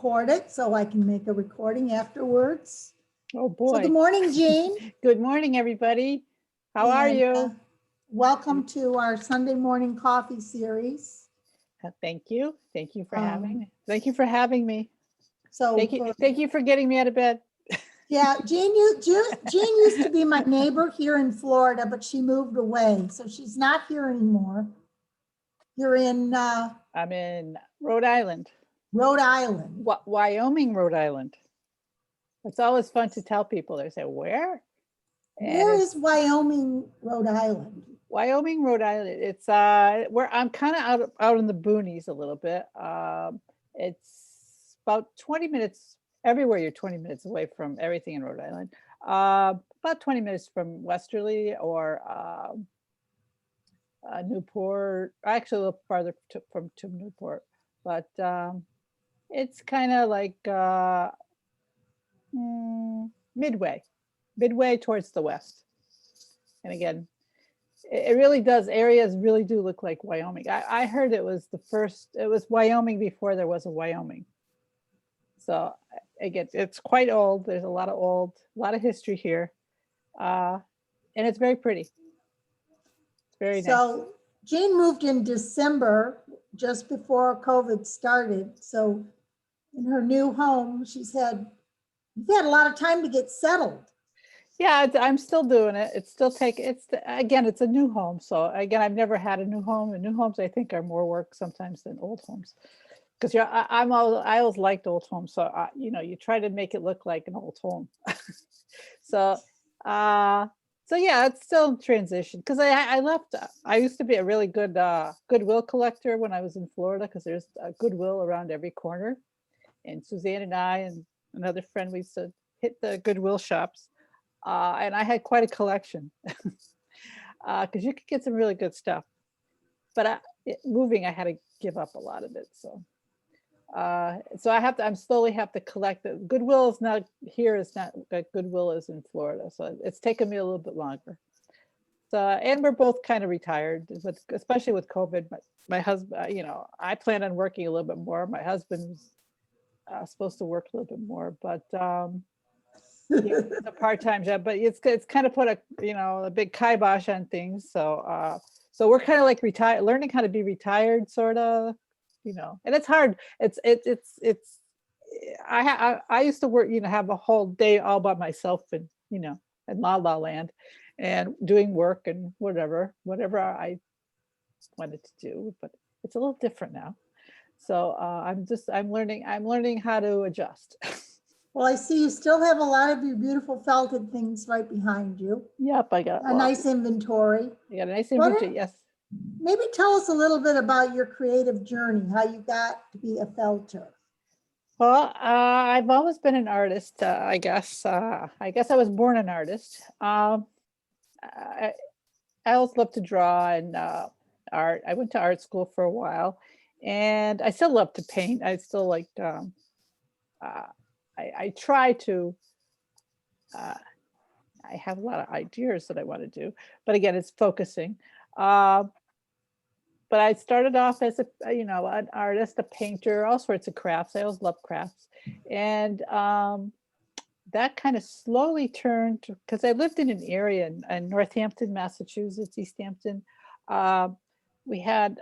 record it so I can make a recording afterwards. Oh boy. So good morning, Jean. Good morning, everybody. How are you? Welcome to our Sunday morning coffee series. Thank you. Thank you for having me. Thank you for having me. So thank you for getting me out of bed. Yeah, Jean used to be my neighbor here in Florida, but she moved away, so she's not here anymore. You're in I'm in Rhode Island. Rhode Island. Wyoming, Rhode Island. It's always fun to tell people. They say, where? Where is Wyoming, Rhode Island? Wyoming, Rhode Island. It's where I'm kind of out in the boonies a little bit. It's about 20 minutes everywhere. You're 20 minutes away from everything in Rhode Island. About 20 minutes from Westerly or Newport. Actually, a little farther from Newport, but it's kind of like midway towards the west. And again, it really does. Areas really do look like Wyoming. I heard it was Wyoming before there was a Wyoming. So again, it's quite old. There's a lot of history here. And it's very pretty. It's very nice. So Jean moved in December, just before COVID started. So in her new home, you've had a lot of time to get settled. Yeah, I'm still doing it. It's a new home. So again, I've never had a new home, and new homes I think are more work sometimes than old homes. Because I always liked old homes. So you try to make it look like an old home. So yeah, it's still in transition. Because I left. I used to be a really good Goodwill collector when I was in Florida, because there's a Goodwill around every corner. And Suzanne and I and another friend, we used to hit the Goodwill shops. And I had quite a collection because you could get some really good stuff. But moving, I had to give up a lot of it. So I'm slowly have to collect it. Goodwill is not here. It's not like Goodwill is in Florida. So it's taken me a little bit longer. So, and we're both kind of retired, especially with COVID. My husband, I plan on working a little bit more. My husband's supposed to work a little bit more, but it's a part-time job, but it's kind of put a big kibosh on things. So we're kind of like learning how to be retired, sort of, and it's hard. I used to work, have a whole day all by myself in La La Land and doing work and whatever I wanted to do, but it's a little different now. So I'm learning how to adjust. Well, I see you still have a lot of your beautiful felted things right behind you. Yep, I got a nice inventory. You got a nice inventory, yes. Maybe tell us a little bit about your creative journey, how you got to be a felter. Well, I've always been an artist, I guess. I guess I was born an artist. I always loved to draw and art. I went to art school for a while, and I still love to paint. I still like I try to, I have a lot of ideas that I want to do, but again, it's focusing. But I started off as an artist, a painter, all sorts of crafts. I always loved crafts. And that kind of slowly turned, because I lived in an area in Northampton, Massachusetts, East Hampton. We had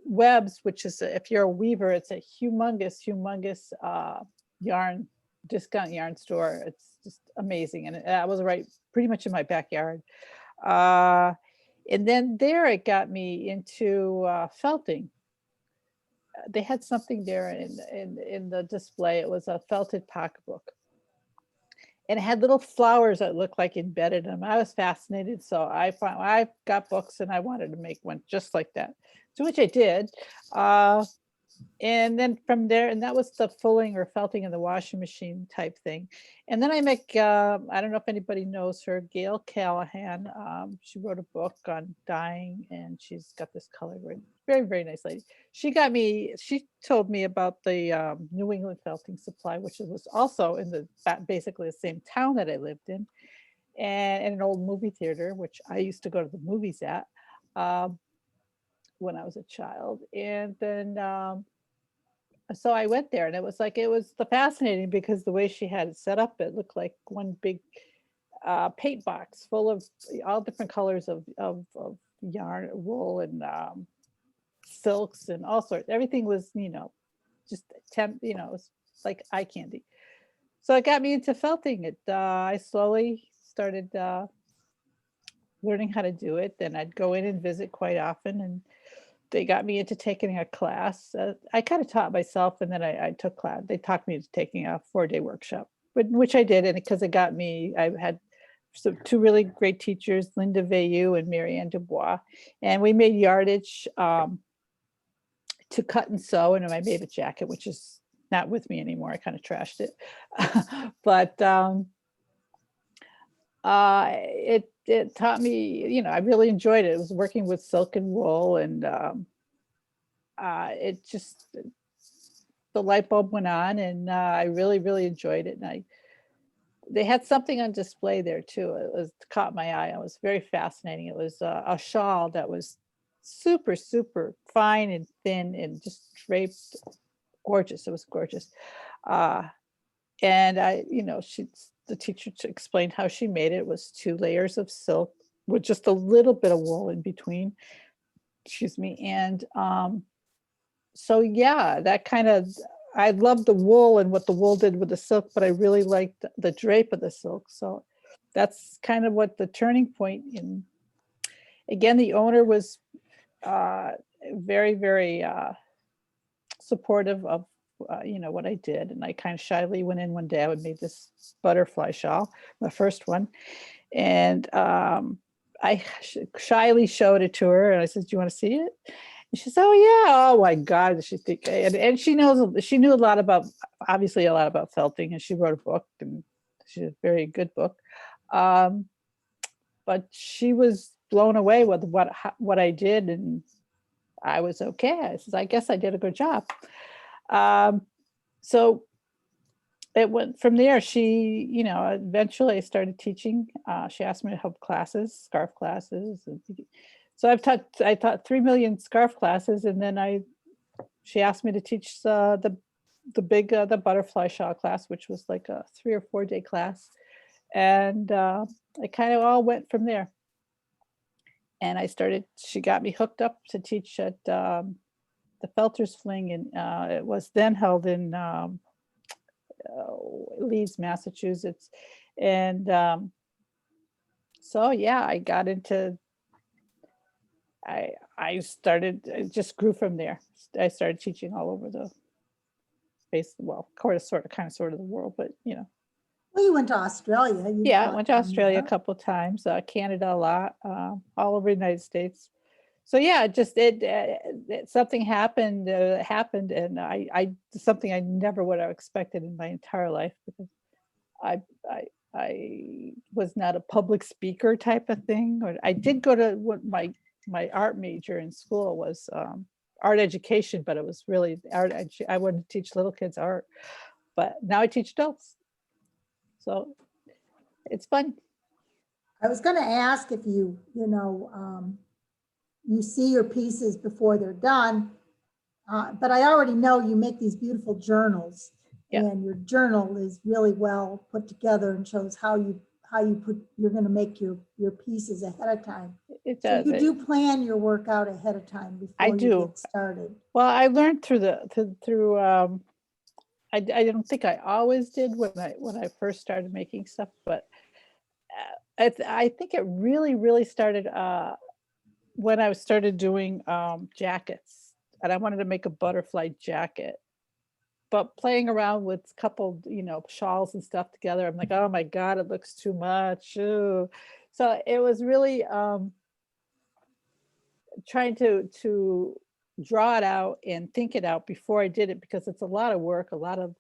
Webb's, which is, if you're a weaver, it's a humongous discount yarn store. It's just amazing. And I was pretty much in my backyard. And then there it got me into felting. They had something there in the display. It was a felted pocketbook. And it had little flowers that looked like embedded in them. I was fascinated. So I got books and I wanted to make one just like that. So which I did. And then from there, and that was the fulling or felting in the washing machine type thing. And then I make, I don't know if anybody knows her, Gail Callahan. She wrote a book on dyeing, and she's got this color. Very, very nice lady. She told me about the New England Felting Supply, which was also in basically the same town that I lived in, and in an old movie theater, which I used to go to the movies at when I was a child. And then so I went there, and it was fascinating because the way she had it set up, it looked like one big paint box full of all different colors of yarn, wool, and silks, and all sorts. Everything was, just it was like eye candy. So it got me into felting. I slowly started learning how to do it. Then I'd go in and visit quite often, and they got me into taking a class. I kind of taught myself, and then I took class. They taught me into taking a 4-day workshop, which I did, and because it got me, I had two really great teachers, Linda Veilleux and Marianne Dubois, and we made yardage to cut and sew. And I made a jacket, which is not with me anymore. I kind of trashed it, but it taught me. I really enjoyed it. It was working with silk and wool, and it just the light bulb went on, and I really, really enjoyed it. And they had something on display there too. It caught my eye. It was very fascinating. It was a shawl that was super, super fine and thin and just draped, gorgeous. It was gorgeous. And the teacher explained how she made it. It was 2 layers of silk with just a little bit of wool in between. Excuse me. And so yeah, that kind of, I loved the wool and what the wool did with the silk, but I really liked the drape of the silk. So that's kind of what the turning point. In again, the owner was very, very supportive of what I did, and I kind of shyly went in one day. I made this butterfly shawl, my first one, and I shyly showed it to her, and I said, "Do you want to see it?" And she said, "Oh yeah, oh my God!" And she knew a lot about, obviously a lot about felting, and she wrote a book, and she's a very good book. But she was blown away with what I did, and I was okay. I said, "I guess I did a good job." So it went from there. She, eventually I started teaching. She asked me to help classes, scarf classes. So I taught 3 million scarf classes, and then she asked me to teach the the butterfly shawl class, which was like a 3 or 4 day class, and it kind of all went from there. And she got me hooked up to teach at the Felters Fling, and it was then held in Leeds, Massachusetts. And so yeah, I got into, it just grew from there. I started teaching all over the face, well, kind of sort of the world, but Well, you went to Australia. You yeah, I taught went to down Australia a there. couple of times, Canada a lot, all over the United States. So yeah, something happened, and I something I never would have expected in my entire life, because I I was not a public speaker type of thing. Or I did go to what my art major in school was art education, but it was really art. I wanted to teach little kids art, but now I teach adults. So it's fun. I was going to ask if you see your pieces before they're done, but I already know you make these beautiful journals, Yeah. and your journal is really well put together and shows how you're going to make your pieces ahead of time. It So does. you do plan your work out ahead of time I before you do. get started. Well, I learned through I don't think I always did when I first started making stuff, but I think it really, really started when I started doing jackets, and I wanted to make a butterfly jacket. But playing around with a couple, shawls and stuff together, I'm like, oh my God, it looks too much. Ooh. So it was really trying to draw it out and think it out before I did it, because it's a lot of work, a lot of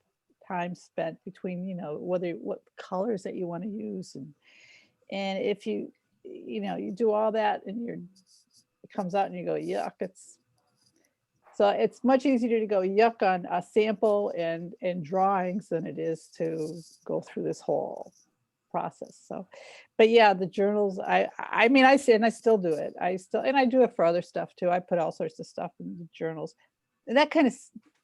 time spent between, what colors that you want to use, and if you do all that, and it comes out and you go, yuck. It's much easier to go yuck on a sample and drawings than it is to go through this whole process. So, but yeah, the journals, I mean, I see, and I still do it. I do it for other stuff too. I put all sorts of stuff in the journals, and that kind of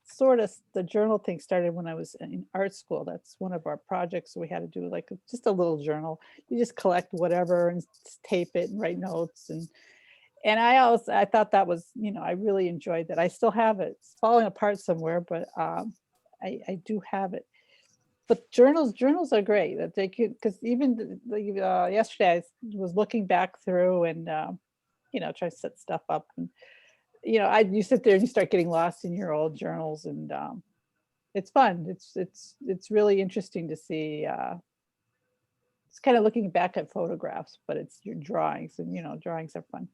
sort of the journal thing started when I was in art school. That's one of our projects. We had to do like just a little journal. You just collect whatever and tape it and write notes. And I thought that was, I really enjoyed that. I still have it. It's falling apart somewhere, but I do have it. But journals are great. That they could, because even yesterday I was looking back through and try to set stuff up. And you sit there and you start getting lost in your old journals, and it's fun. It's really interesting to see. It's kind of looking back at photographs, but it's your drawings, and drawings are fun.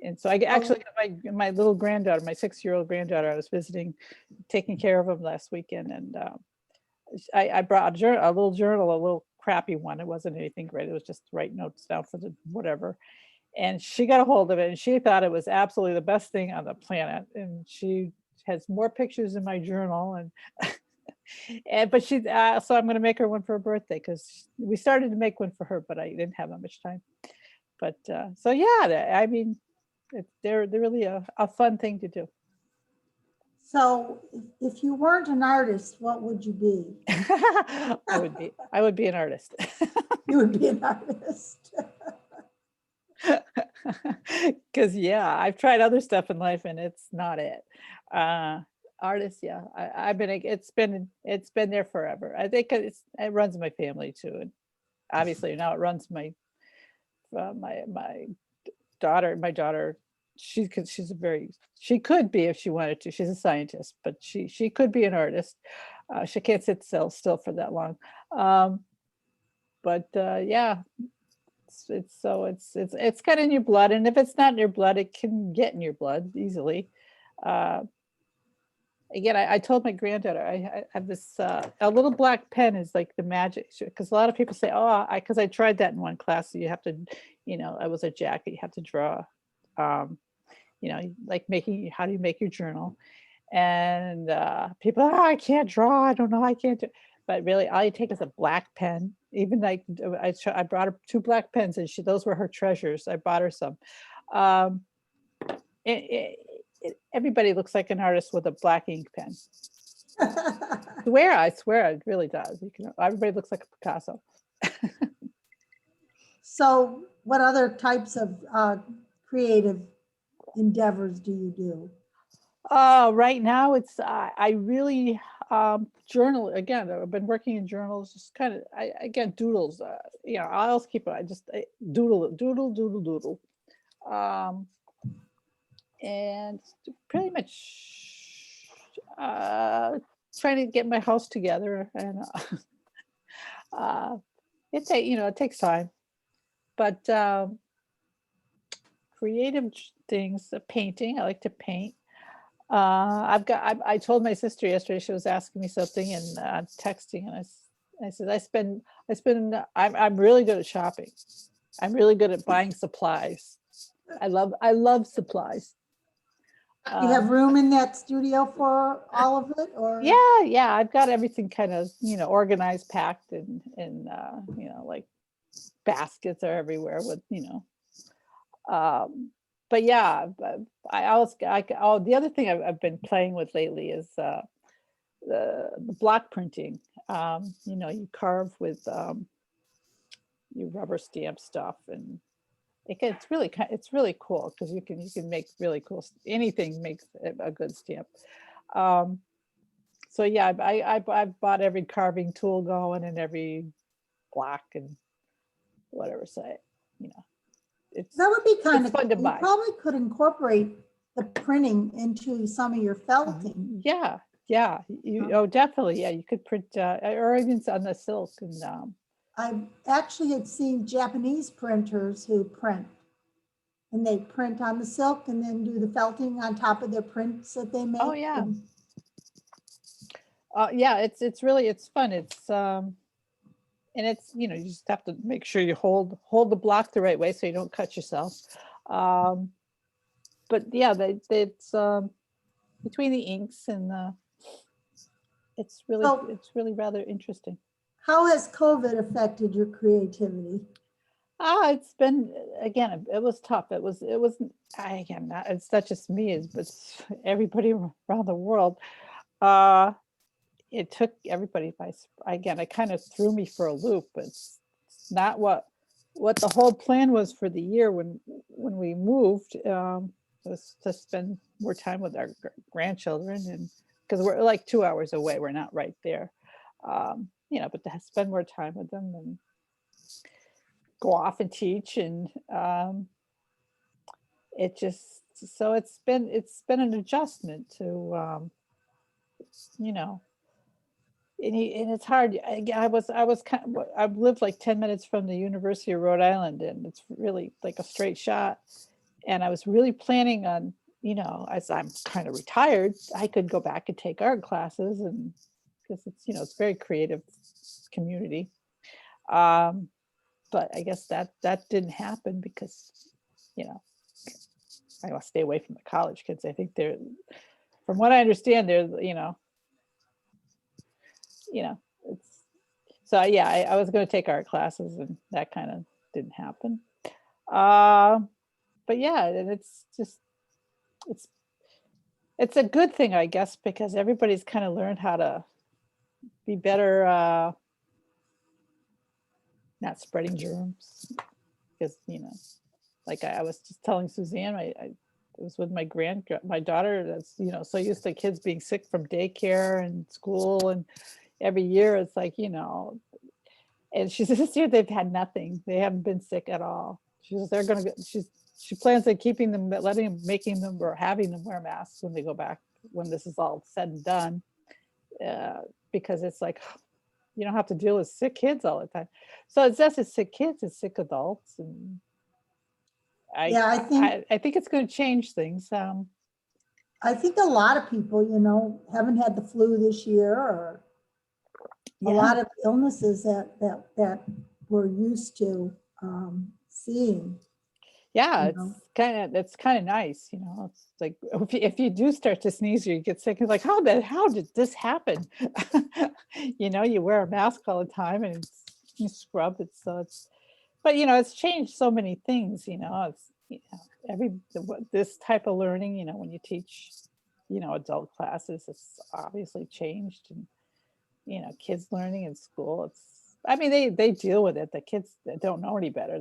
And so I actually got my little granddaughter, my 6-year-old granddaughter, I was visiting, taking care of him last weekend, and I brought a little journal, a little crappy one. It wasn't anything great. It was just write notes down for the whatever. And she got a hold of it and she thought it was absolutely the best thing on the planet. And she has more pictures in my journal, but so I'm going to make her one for her birthday, because we started to make one for her, but I didn't have that much time. But so yeah, I mean, they're really a fun thing to do. So if you weren't an artist, what would you be? I would be an artist. You would be an artist. Because I've tried other stuff in life and it's not it. Artist, I've been, it's been there forever. I think it runs in my family too, and obviously now it runs my daughter. My daughter, she could be, if she wanted to. She's a scientist, but she could be an artist. She can't sit still for that long. But it's kind of in your blood, and if it's not in your blood, it can get in your blood easily. Again, I told my granddaughter, I have this a little black pen is like the magic, because a lot of people say, because I tried that in one class. So you have to, it was a jacket, you have to draw, like how do you make your journal? And people, I can't draw, I don't know, I can't do. But really, all you take is a black pen. Even like I brought her 2 black pens, and those were her treasures. I bought her some. Everybody looks like an artist with a black ink pen. I swear, it really does. Everybody looks like a Picasso. So, what other types of creative endeavors do you do? Right now, I really journal again. I've been working in journals, just kind of again doodles. I always keep it. I just doodle. And pretty much trying to get my house together, and it takes time, but creative things, painting. I like to paint. I told my sister yesterday, she was asking me something and texting, and I said I'm really good at shopping. I'm really good at buying supplies. I love supplies. You have room in that studio for all of it, or? Yeah, I've got everything kind of organized, packed, and like baskets are everywhere with but yeah, the other thing I've been playing with lately is the block printing. You carve with you rubber stamp stuff, and it's really cool, because you can make really cool, anything makes a good stamp. So yeah, I've bought every carving tool going, and every block and whatever. So that would be kind of fun to buy. You probably could incorporate the printing into some of your felting. Yeah. Definitely. Yeah, you could print or even on the silk. And I actually had seen Japanese printers who print, and they print on the silk and then do the felting on top of their prints that they make. Oh yeah. It's fun. It's and it's you just have to make sure you hold the block the right way so you don't cut yourself. But yeah, it's between the inks and it's really rather interesting. How has COVID affected your creativity? It's been, again, it was tough. It was again, it's not just me, it's everybody around the world. Uh, it took everybody by again, it kind of threw me for a loop. It's not what the whole plan was for the year when we moved. Was to spend more time with our grandchildren, and because we're like 2 hours away, we're not right there. But to spend more time with them and go off and teach, and it just so it's been an adjustment to you know and it's hard. I was I've lived like 10 minutes from the University of Rhode Island, and it's really like a straight shot. And I was really planning on, as I'm kind of retired, I could go back and take art classes, and because it's very creative community. Um, but I guess that didn't happen because, you know, I want to stay away from the college kids. I think from what I understand, it's so yeah. I was going to take art classes, and that kind of didn't happen. But yeah, and it's it's a good thing, I guess, because everybody's kind of learned how to be better, not spreading germs. Because like I was just telling Suzanne, I was with my daughter. That's so used to kids being sick from daycare and school, and every year it's like and she says this year they've had nothing. They haven't been sick at all. She says they're gonna go. She plans on keeping them, making them, or having them wear masks when they go back, when this is all said and done, because it's like you don't have to deal with sick kids all the time. So it's just as sick kids as sick adults, and Yeah, I think it's going to change things. I think a lot of people, haven't had the flu this year, or a lot of illnesses that we're used to seeing. Yeah, it's kind of nice, It's like if you do start to sneeze or you get sick, it's like how did this happen? You wear a mask all the time, and you scrub it, but it's changed so many things. It's this type of learning. When you teach, adult classes, it's obviously changed, and kids learning in school. They deal with it. The kids don't know any better.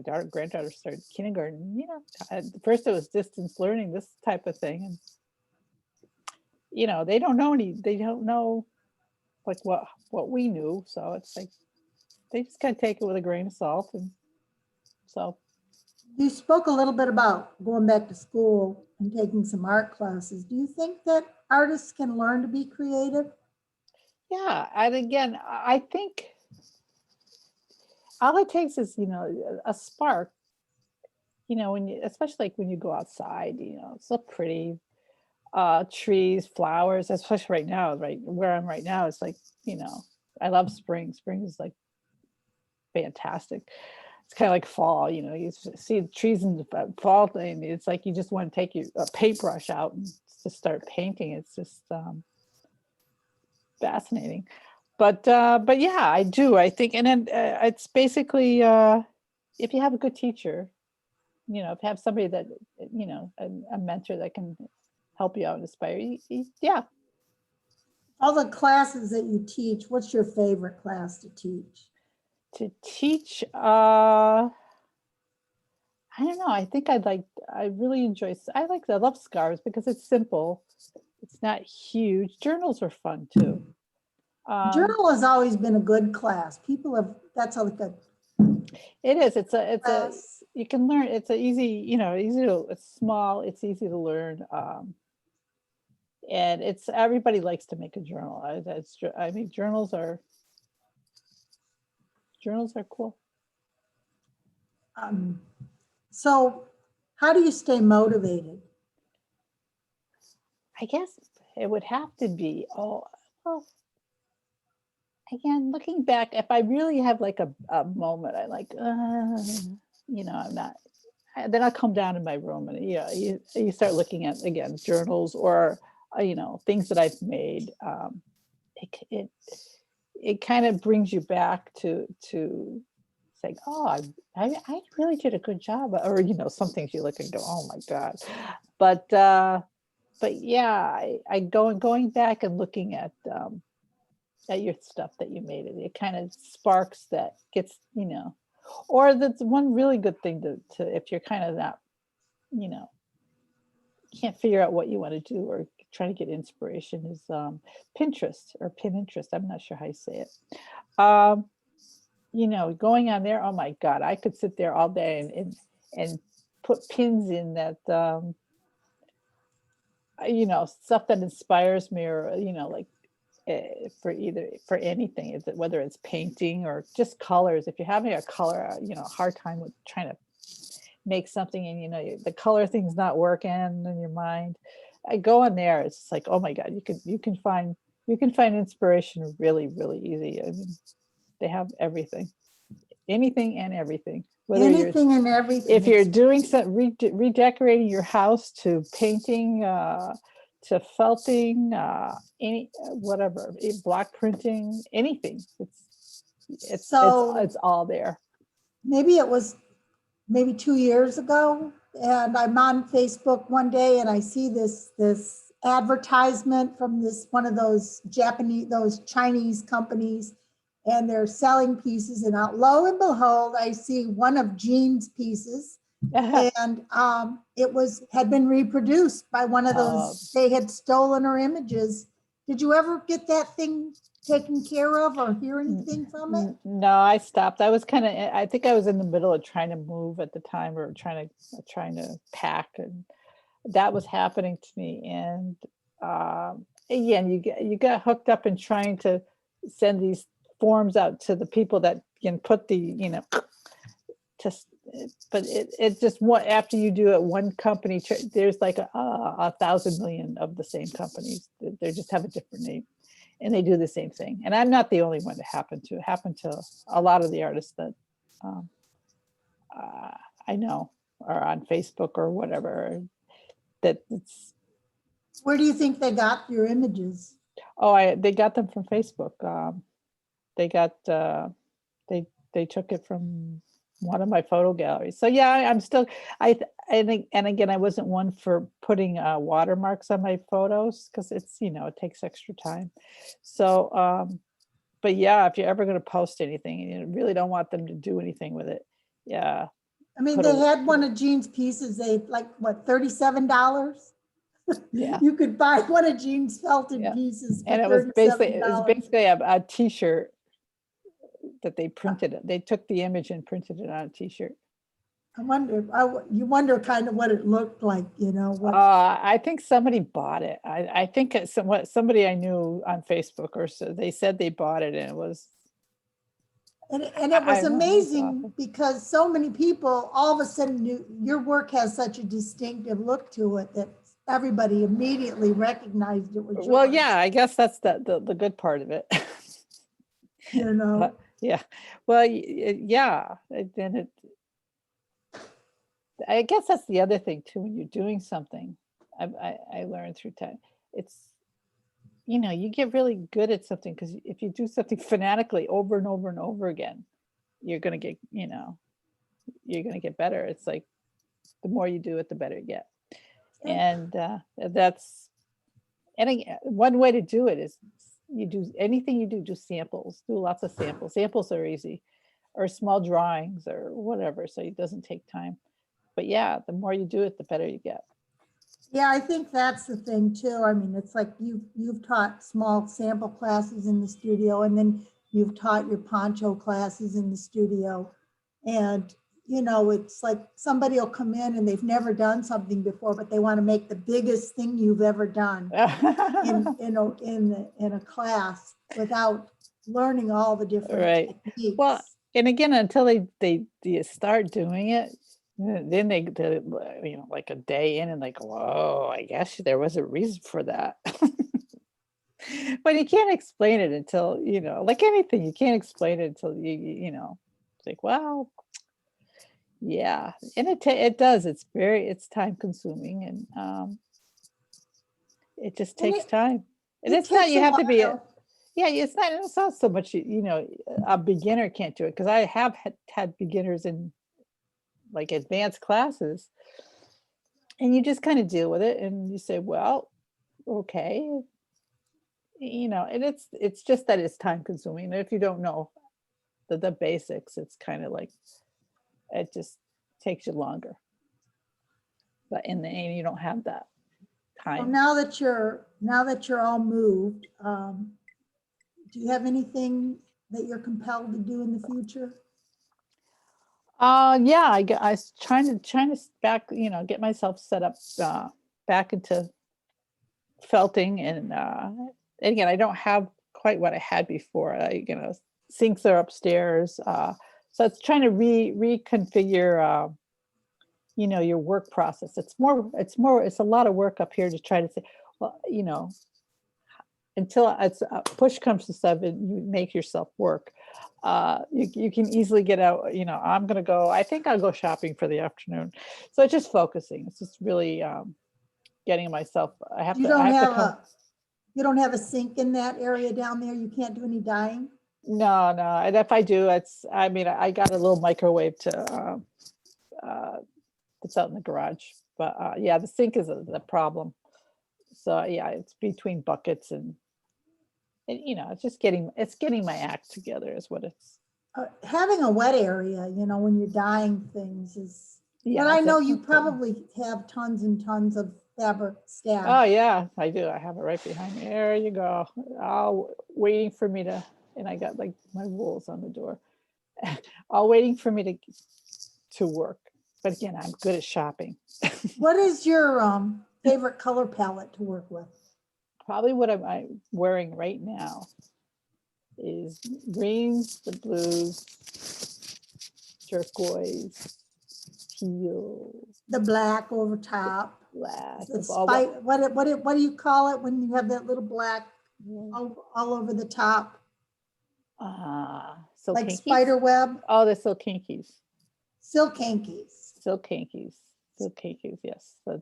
My granddaughter started kindergarten. At first it was distance learning, this type of thing, and they don't know like what we knew. So it's like they just kind of take it with a grain of salt, and so. You spoke a little bit about going back to school and taking some art classes. Do you think that artists can learn to be creative? Yeah, and again, I think all it takes is a spark. Especially like when you go outside, it's so pretty, trees, flowers, especially right now, right where I'm right now. It's like I love spring. Spring is like fantastic. It's kind of like fall. You see the trees in the fall thing. It's like you just want to take a paintbrush out and just start painting. It's just fascinating. But yeah, I do. I think, and then it's basically if you have a good teacher, if you have somebody that a mentor that can help you out and inspire you, yeah. All the classes that you teach, what's your favorite class to teach? To teach, I don't know. I think I really enjoy. I love scarves because it's simple. It's not huge. Journals are fun too. Journal has always been a good class. That's like a. It is. It's you can learn. It's easy. It's small. It's easy to learn. And everybody likes to make a journal. Journals are cool. So how do you stay motivated? I guess it would have to be, again, looking back, if I really have like a moment, I like, I'm not, then I'll come down in my room, and you start looking at, again, journals, or, things that I've made. It kind of brings you back to say, oh, I really did a good job, or some things you look and go, oh my God. But but yeah, I going back and looking at your stuff that you made, it kind of sparks that gets, or that's one really good thing to if you're kind of not, can't figure out what you want to do or trying to get inspiration is Pinterest or Pinterest. I'm not sure how you say it. Going on there, oh my God, I could sit there all day and put pins in that, stuff that inspires me, or, like for anything, whether it's painting or just colors. If you're having a color, hard time with trying to make something and the color thing's not working in your mind, I go on there. It's just like, oh my God, you can find inspiration really, really easy. I mean, they have everything, anything and everything. Whether Anything and everything. if you're doing some redecorating your house, to painting, to felting, any whatever, block printing, anything. It's all there. Maybe it was 2 years ago, and I'm on Facebook one day and I see this advertisement from one of those Chinese companies, and they're selling pieces, and lo and behold, I see one of Jean's pieces, and it had been reproduced by one of those. They had stolen her images. Did you ever get that thing taken care of or hear anything from it? No, I stopped. I think I was in the middle of trying to move at the time, or trying to pack, and that was happening to me. And again, you got hooked up in trying to send these forms out to the people that can put the, but it just, after you do it, one company, there's like 1,000 million of the same companies. They just have a different name, and they do the same thing. And I'm not the only one to happen to. It happened to a lot of the artists that I know are on Facebook or whatever. Where do you think they got your images? They got them from Facebook. They took it from one of my photo galleries. So yeah, I'm still, and again, I wasn't one for putting watermarks on my photos, because it's, it takes extra time. So, but yeah, if you're ever going to post anything and you really don't want them to do anything with it, yeah. I mean, they had one of Jean's pieces. They $37. Yeah. You could buy one of Jean's felted pieces for and it was basically a t-shirt that they printed it. They took the image and printed it on a t-shirt. You wonder kind of what it looked like, I think somebody bought it. I think it's somebody I knew on Facebook, or so they said they bought it, and it was. And it was amazing because so many people all of a sudden knew your work has such a distinctive look to it that everybody immediately recognized it was yours. Well, yeah, I guess that's the good part of it. But, yeah. Well, yeah. Then I guess that's the other thing too. When you're doing something, I learned through time. It's, you get really good at something, because if you do something fanatically over and over and over again, you're going to get, you're going to get better. It's like the more you do it, the better you get. And that's, and again, one way to do it is anything you do samples, do lots of samples. Samples are easy, or small drawings or whatever. So it doesn't take time. But yeah, the more you do it, the better you get. Yeah, I think that's the thing too. I mean, it's like you've taught small sample classes in the studio, and then you've taught your poncho classes in the studio. And, it's like somebody will come in and they've never done something before, but they want to make the biggest thing you've ever done in a class without learning all the different techniques. Well, and again, until they start doing it, then they like a day in, and like, whoa, I guess there was a reason for that. But you can't explain it until, like anything, you can't explain it until it's like, well, yeah. And it does, it's time consuming, and it just takes time. And it's not, you have to be it's not so much, a beginner can't do it, because I have had beginners in like advanced classes, And you just kind of deal with it and you say, well, okay, and it's just that it's time consuming. And if you don't know the basics, it's kind of like it just takes you longer. But in the end, you don't have that So time. now that you're all moved, do you have anything that you're compelled to do in the future? Yeah, I was trying to back, get myself set up back into felting, and again, I don't have quite what I had before. Sinks are upstairs, so it's trying to reconfigure, your work process. It's a lot of work up here to try to say, well, until it's push comes to shove and you make yourself work. You can easily get out, I think I'll go shopping for the afternoon. So it's just focusing. It's just really getting myself, You don't have a sink in that area down there? You can't do any dyeing? No. And if I do, I got a little microwave to, it's out in the garage, but yeah, the sink is the problem. So yeah, it's between buckets and it's just getting my act together is what it's. Having a wet area, when you're dyeing things is, Yeah, but I know that's you important. probably have tons and tons of fabric stash. Oh yeah, I do. I have it right behind me. There you go. All waiting for me to, and I got like my wools on the door. All waiting for me to work. But again, I'm good at shopping. What is your favorite color palette to work with? Probably what I'm wearing right now is greens, the blues, turquoise, teals, The black over top. black. What do you call it when you have that little black all over the top? Silk Like hankies? spider web? Oh, the silk hankies. Silk hankies. Silk hankies. Silk hankies, yes. So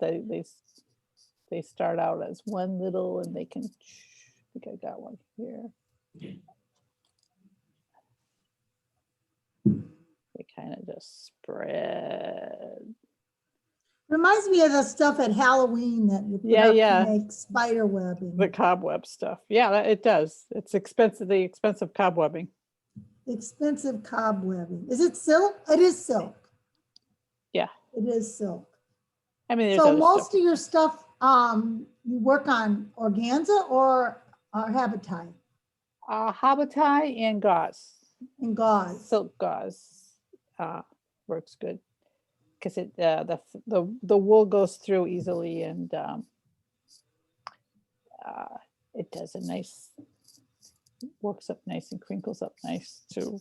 they start out as one little, and they can, I think I got one here. They kind of just spread. Reminds me of the stuff at Halloween that you put up to make spider webbing. The cobweb stuff. Yeah, it does. It's expensive, the expensive cobwebbing. Expensive cobwebbing. Is it silk? It is silk. Yeah. It is silk. I mean, so most of your stuff, you work on organza or habitai? Habitai and gauze. And gauze. Silk gauze works good because the wool goes through easily, and it does a nice, works up nice and crinkles up nice too.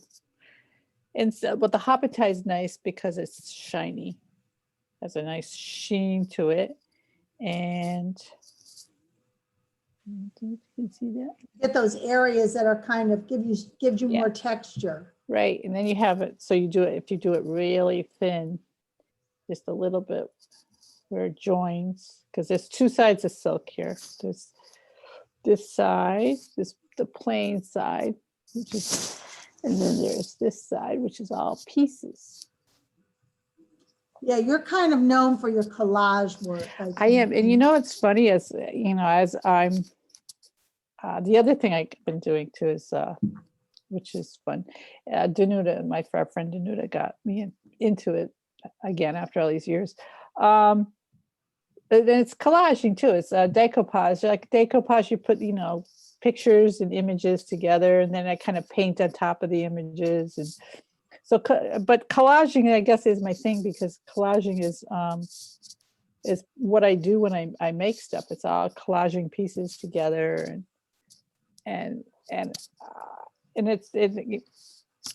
And so, but the habitai is nice because it's shiny, has a nice sheen to it, and you can see that. Get those areas that are kind of gives you more texture. Right, and then you have it. So you do it, if you do it really thin, just a little bit where it joins, because there's two sides of silk here. There's this side, the plain side, which is, and then there's this side, which is all pieces. Yeah, you're kind of known for your collage work. I am, and it's funny, as I'm, the other thing I've been doing too is, which is fun. Danuta, my friend Danuta, got me into it again after all these years. And it's collaging too. It's decoupage. Like decoupage, you put pictures and images together, and then I kind of paint on top of the images. And so, but collaging, I guess, is my thing, because collaging is what I do when I make stuff. It's all collaging pieces together, and it's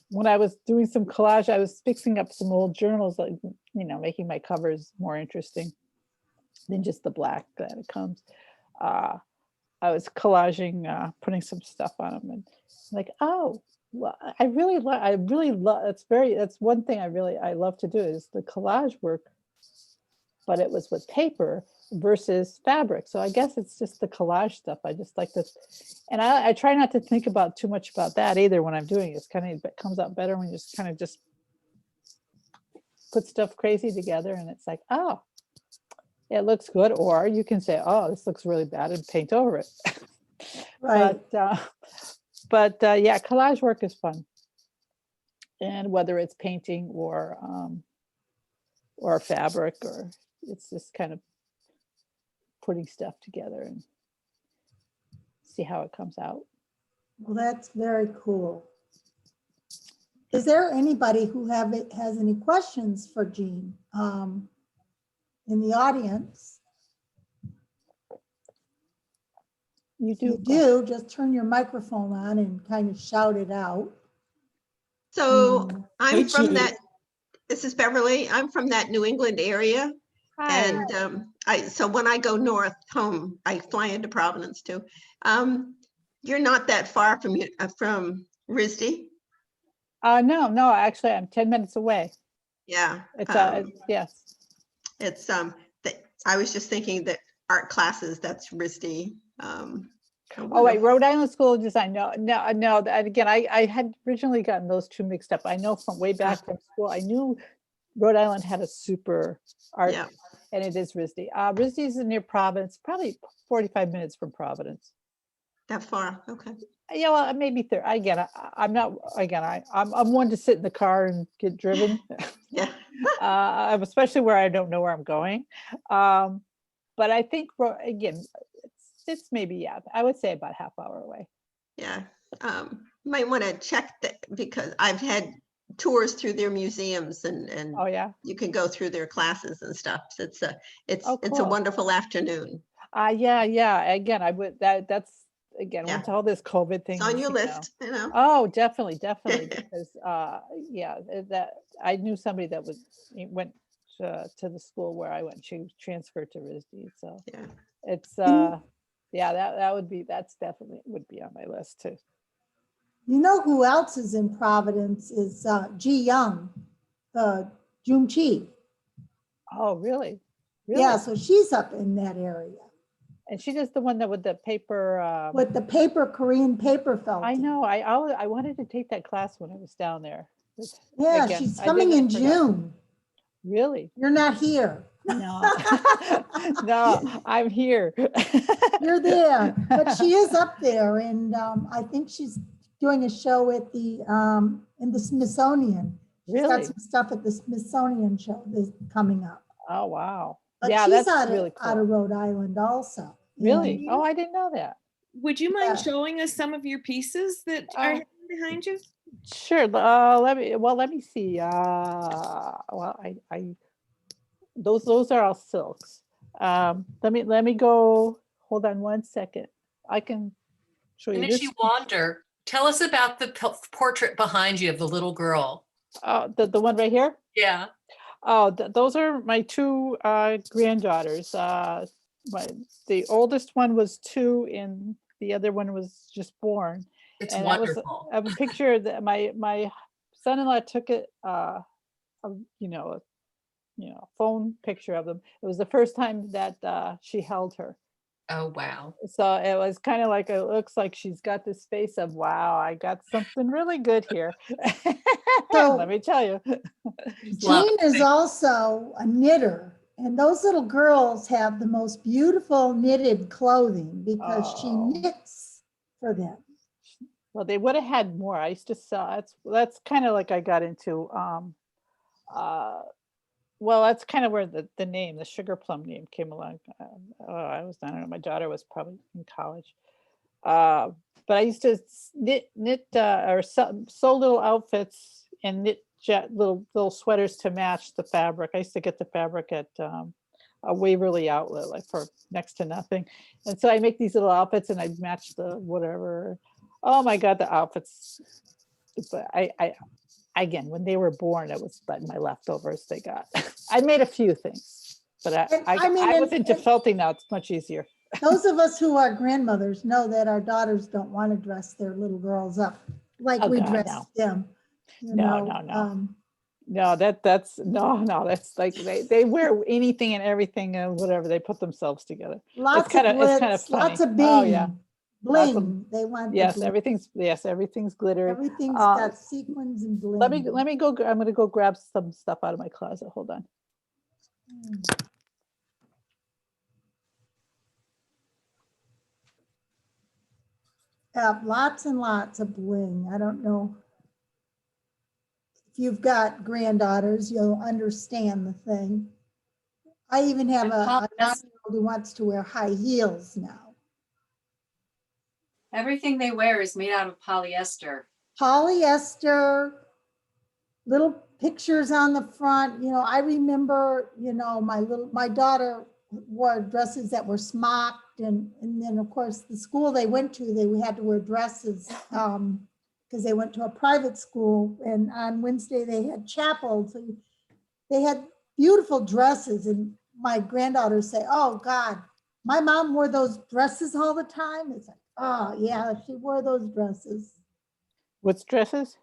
when I was doing some collage, I was fixing up some old journals, like making my covers more interesting than just the black that it comes. I was collaging, putting some stuff on them, and like, oh, well, I really love. That's one thing I love to do, is the collage work. But it was with paper versus fabric. So I guess it's just the collage stuff. I just like this. And I try not to think about too much about that either when I'm doing it. It comes out better when you just kind of just put stuff crazy together, and it's like, oh, it looks good, or you can say, oh, this looks really bad, and paint over it. Right. But yeah, collage work is fun. And whether it's painting or fabric, or it's just kind of putting stuff together and see how it comes out. Well, that's very cool. Is there anybody who has any questions for Jean in the audience? You If you do. do, just turn your microphone on and kind of shout it out. So I'm Hey, from Jean. that, this is Beverly, I'm from that New England area. Hi. And so when I go north home, I fly into Providence too. You're not that far from RISD? No, actually, I'm 10 minutes away. Yeah. Yes. It's I was just thinking that art classes, that's RISD. Oh, wait, Rhode Island School of Design. No. And again, I had originally gotten those two mixed up. I know from way back from school, I knew Rhode Island had a super art, Yeah. and it is RISD. RISD is near Providence, probably 45 minutes from Providence. That far, okay. Yeah, well, maybe 30. I'm not, I'm one to sit in the car and get driven. Yeah. Especially where I don't know where I'm going. But I think, again, it's maybe, yeah, I would say about half hour away. Yeah. Might want to check that because I've had tours through their museums and Oh, yeah. you can go through their classes and stuff. So it's a Cool. wonderful afternoon. Yeah. Again, I would, that's, again, Yeah. once all this COVID thing. It's on is, your you know. list, you know. Oh, definitely, because yeah, that I knew somebody that went to the school where I went. She transferred to RISD, so Yeah. it's yeah, that's definitely would be on my list too. You know who else is in Providence is Ji Young, Jung Chi. Oh, really? Yeah, so she's up in that area And she does the one that with the paper. with the Korean paper felting. I know. I wanted to take that class when I was down there. Yeah, Again, she's I coming did, in I forgot. June. Really? You're not here. No, no, I'm here. You're there, but she is up there, and I think she's doing a show at the in the Smithsonian. She's got Really? some stuff at the Smithsonian show that's coming up. Oh, wow. But Yeah, she's that's really out cool. of Rhode Island also. Really? Yeah. Oh, I didn't know that. Would you mind Yeah. showing us some of your pieces that are hanging behind you? Sure. Let me see. Well, I those are all silks. Let me go. Hold on one second. I can show you And as this. you wander, tell us about the portrait behind you of the little girl. The one right here. Yeah. Oh, those are my two granddaughters. The oldest one was 2, and the other one was just born. It's And that was wonderful. a picture that my son-in-law took it. Phone picture of them. It was the first time that she held her. Oh, wow. So it was kind of like, it looks like she's got this face of, wow, I got something really good here. So- Let me tell you. Love Jean is also a knitter, and those little girls have the most beautiful knitted clothing because she Oh. knits for them. Well, they would have had more. I used to sell. That's kind of like I got into. Well, that's kind of where the name, the sugar plum name, came along. I don't know. My daughter was probably in college, but I used to knit or sew little outfits and knit little sweaters to match the fabric. I used to get the fabric at a Waverly outlet, like for next to nothing, and so I make these little outfits and I match the whatever. Oh my God, the outfits! But I again, when they were born, it was but my leftovers they got. I made a few things, but I was into felting now. It's much easier. Those of us who are grandmothers know that our daughters don't want to dress their little girls up like Oh, we God, dress no. them. You No, know, no. No, that's like they wear anything and everything and whatever, they put themselves together. Lots kinda- of it's kinda glitz, funny. lots of bling, Oh, yeah. Lots of- bling. They want the Yes, bling. everything's glittery. Everything's got sequins and bling. Let me go. I'm gonna go grab some stuff out of my closet. Hold on. have lots and lots of bling. I don't know. If you've got granddaughters, you'll understand the thing. I even have a Polyester. 9-year-old who wants to wear high heels now. Everything they wear is made out of polyester. Polyester, little pictures on the front. I remember, my daughter wore dresses that were smocked, and then of course the school they went to, they had to wear dresses because they went to a private school, and on Wednesday they had chapel. So they had beautiful dresses, and my granddaughters say, "Oh God, my mom wore those dresses all the time." It's like, oh yeah, she wore those dresses. What's dresses?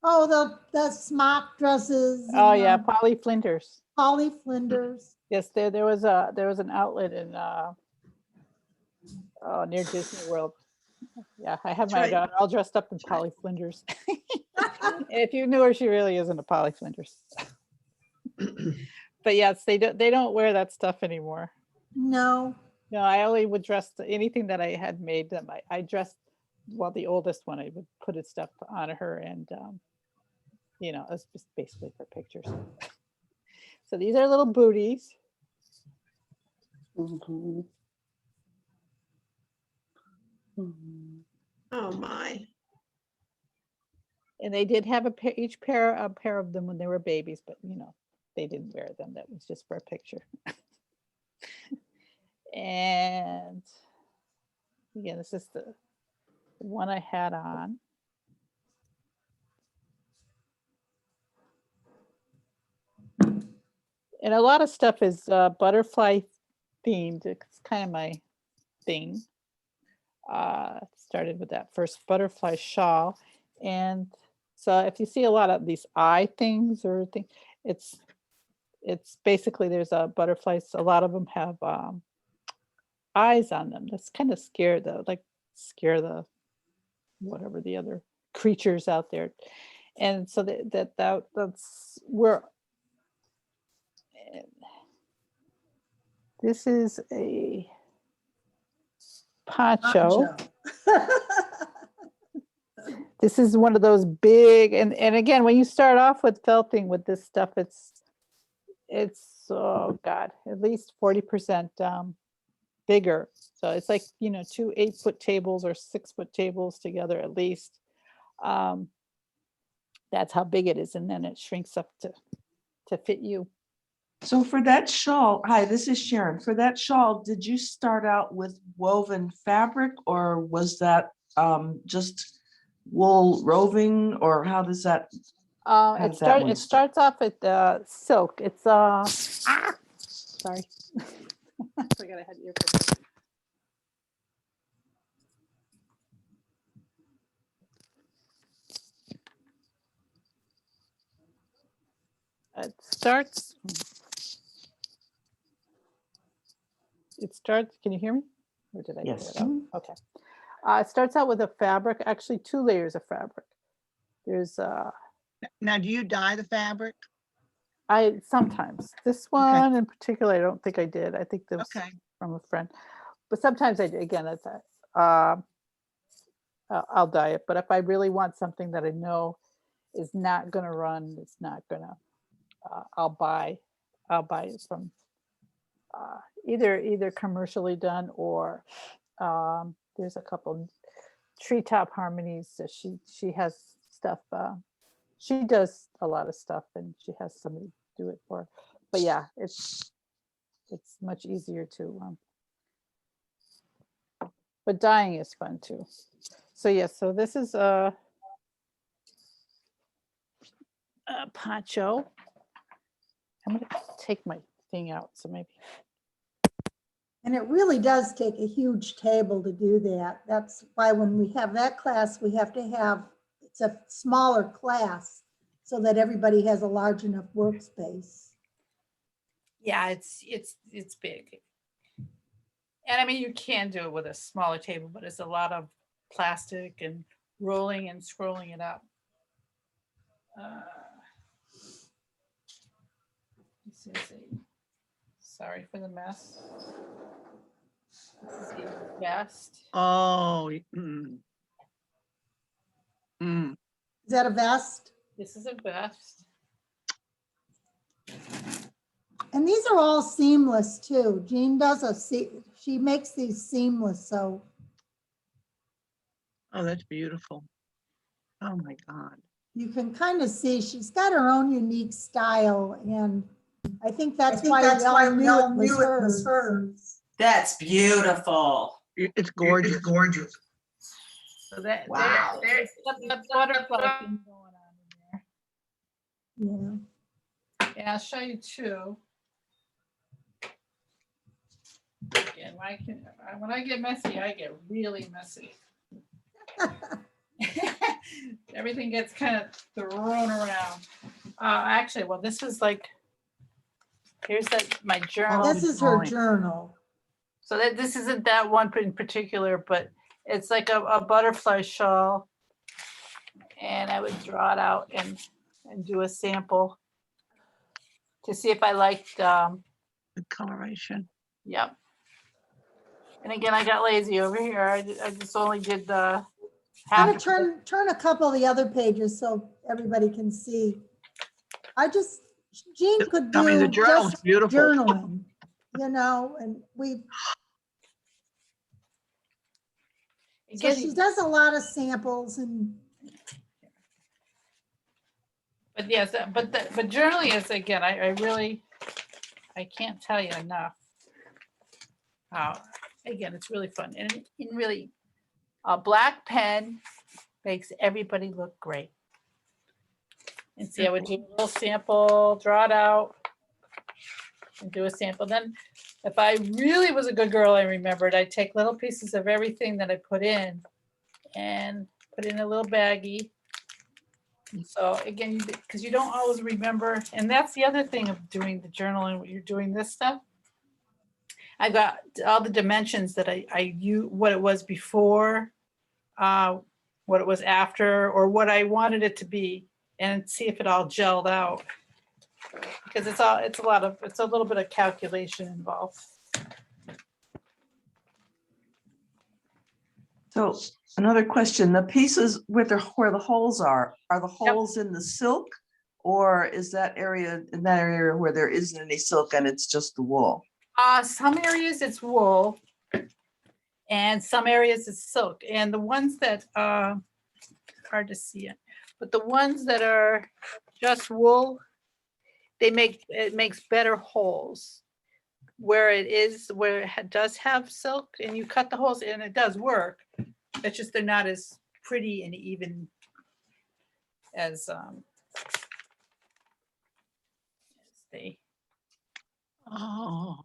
Oh, the smock dresses. Oh yeah, Polly Flinders. Polly Flinders. Yes, there was an outlet in near Disney World. Yeah, I have That's my right. daughter all dressed up in Polly Flinders. If you knew her, she really isn't a Polly Flinders. But yes, they don't wear that stuff anymore. No. No, I only would dress anything that I had made them. I dressed, well, the oldest one, I would put its stuff on her, and it was just basically for pictures. So these are little booties. Mhm. Mhm. Oh, my. And they did have a pair of them when they were babies, but they didn't wear them. That was just for a picture. And again, this is the one I had on. And a lot of stuff is butterfly themed. It's kind of my thing. Started with that first butterfly shawl. And so if you see a lot of these eye things or things, it's basically there's a butterflies. A lot of them have eyes on them. That's kind of scare the whatever the other creatures out there. And so that's where this is a poncho. This is one of those big, and again, when you start off with felting with this stuff, it's oh God, at least 40% bigger. So it's like, 2 8-foot tables or 6-foot tables together at least. That's how big it is. And then it shrinks up to fit you. So for that shawl, hi, this is Sharon. For that shawl, did you start out with woven fabric, or was that just wool roving, or how does that? It starts off at silk. It's sorry. I forgot I had earphones. It starts, can you hear me? Or did I? Yes. Put it out? Okay. It starts out with a fabric, actually 2 layers of fabric. There's Now, do you dye the fabric? I sometimes, this one in particular, I don't think I did. I think that was Okay. from a friend, but sometimes I do. Again, that's I'll dye it. But if I really want something that I know is not going to run, it's not going to, I'll buy it from either commercially done, or there's a couple Treetop Harmonies that she has stuff. She does a lot of stuff, and she has somebody do it for her. But yeah, it's much easier to but dyeing is fun too. So yeah, so this is a poncho. I'm gonna take my thing out, so maybe. And it really does take a huge table to do that. That's why when we have that class, we have to have, it's a smaller class so that everybody has a large enough workspace. Yeah, it's big. And I mean, you can do it with a smaller table, but it's a lot of plastic and rolling and scrolling it up. This is sorry for the mess. This is a vest. Oh, Mm. Is that a vest? This is a vest. And these are all seamless too. Jean does she makes these seamless, so. Oh, that's beautiful. Oh my God. You can kind of see she's got her own unique style, and I think that's why we all knew it was hers. That's beautiful. It's gorgeous. gorgeous. So that, Wow. there's a butterfly thing going on in there. Yeah. Yeah, I'll show you two. Again, when I get messy, I get really messy. Everything gets kind of thrown around. Actually, well, this is like, here's my journal. This is her journal. So this isn't that one in particular, but it's like a butterfly shawl. And I would draw it out and do a sample to see if I liked, The coloration. yep. And again, I got lazy over here. I just only did the Kind half. of turn a couple of the other pages so everybody can see. Jean could Tell me the do journal's just beautiful. journaling, you know, and so she does a lot of samples and. But yes, but journaling is, again, I can't tell you enough. Again, it's really fun, and really, a black pen makes everybody look great. And see, I would do a little sample, draw it out, and do a sample. Then, if I really was a good girl, I remembered, I'd take little pieces of everything that I put in, and put in a little baggie. So again, because you don't always remember, and that's the other thing of doing the journaling, when you're doing this stuff. I got all the dimensions that I use, what it was before, what it was after, or what I wanted it to be, and see if it all gelled out. Because it's a little bit of calculation involved. So another question, the pieces where the holes are the holes in the silk? Or is that area, in that area where there isn't any silk and it's just the wool? Some areas it's wool, and some areas it's silk. And the ones that, hard to see it, but the ones that are just wool, it makes better holes. Where it does have silk, and you cut the holes, and it does work. It's just they're not as pretty and even as they. Oh.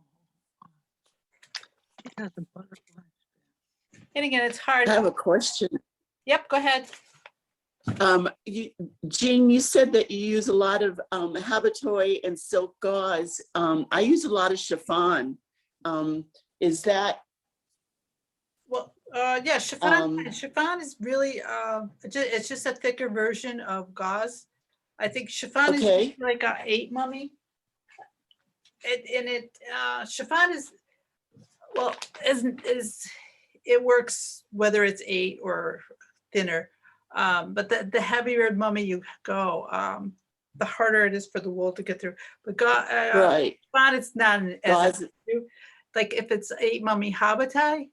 It has a butterfly. And again, it's hard. I have a question. Yep, go ahead. Jean, you said that you use a lot of habitoy and silk gauze. I use a lot of chiffon. Is that? Well, yeah, chiffon. Chiffon is really it's just a thicker version of gauze. I think chiffon is like a 8 mummy. Chiffon is, well, it works whether it's 8 or thinner. But the heavier mummy you go, the harder it is for the wool to get through. But right. Chiffon, it's not as like if it's 8 mummy habitae,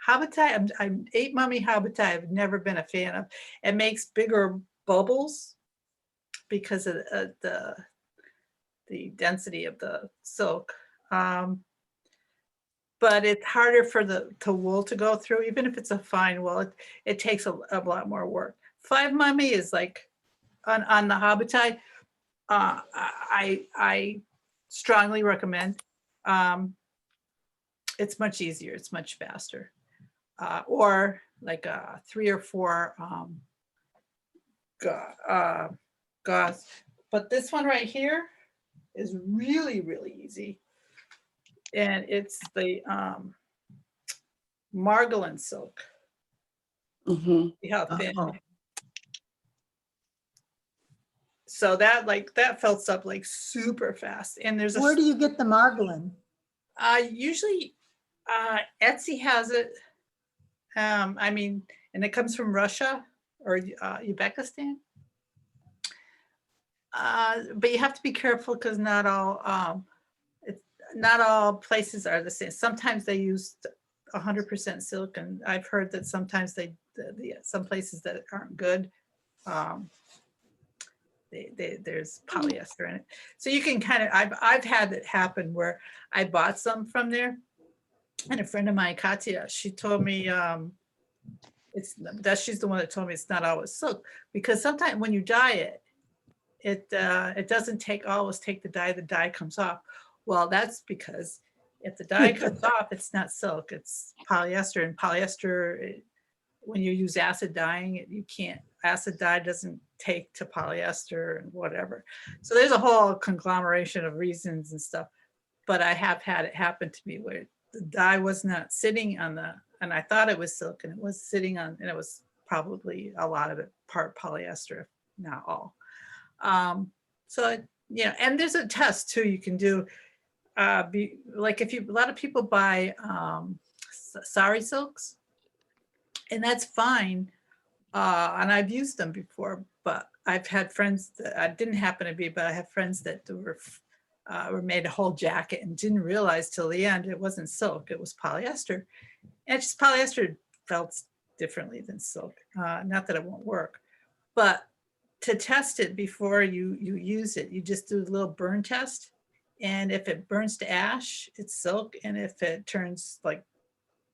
I'm 8 mummy habitae. I've never been a fan of. It makes bigger bubbles because of the density of the silk. But it's harder for the wool to go through, even if it's a fine wool. It takes a lot more work. 5 mummy is like on the habitae. I strongly recommend. It's much easier. It's much faster. Or like 3 or 4 gauze. But this one right here is really, really easy. And it's the margolin silk. Mm-hmm. See how thin. So that felts up like super fast. And there's Where do you get the margolin? Usually Etsy has it. I mean, and it comes from Russia. or Uzbekistan. But you have to be careful because not all places are the same. Sometimes they use 100% silk, and I've heard that sometimes some places that aren't good, there's polyester in it. So you can kind of, I've had it happen where I bought some from there, and a friend of mine, Katya, she told me she's the one that told me it's not always silk, because sometimes when you dye it doesn't always take the dye comes off. Well, that's because if the dye comes off, it's not silk, it's polyester. And polyester, when you use acid dyeing, acid dye doesn't take to polyester and whatever. So there's a whole conglomeration of reasons and stuff. But I have had it happen to me where the dye was not sitting on and I thought it was silk, and it was sitting on, and it was probably a lot of it part polyester, if not all. So, and there's a test too you can do. Like a lot of people buy sari silks, and that's fine. And I've used them before, but I've had friends that didn't happen to be, but I have friends that were made a whole jacket and didn't realize till the end it wasn't silk, it was polyester. And just polyester felt differently than silk. Not that it won't work, but to test it before you use it, you just do a little burn test. And if it burns to ash, it's silk. And if it turns like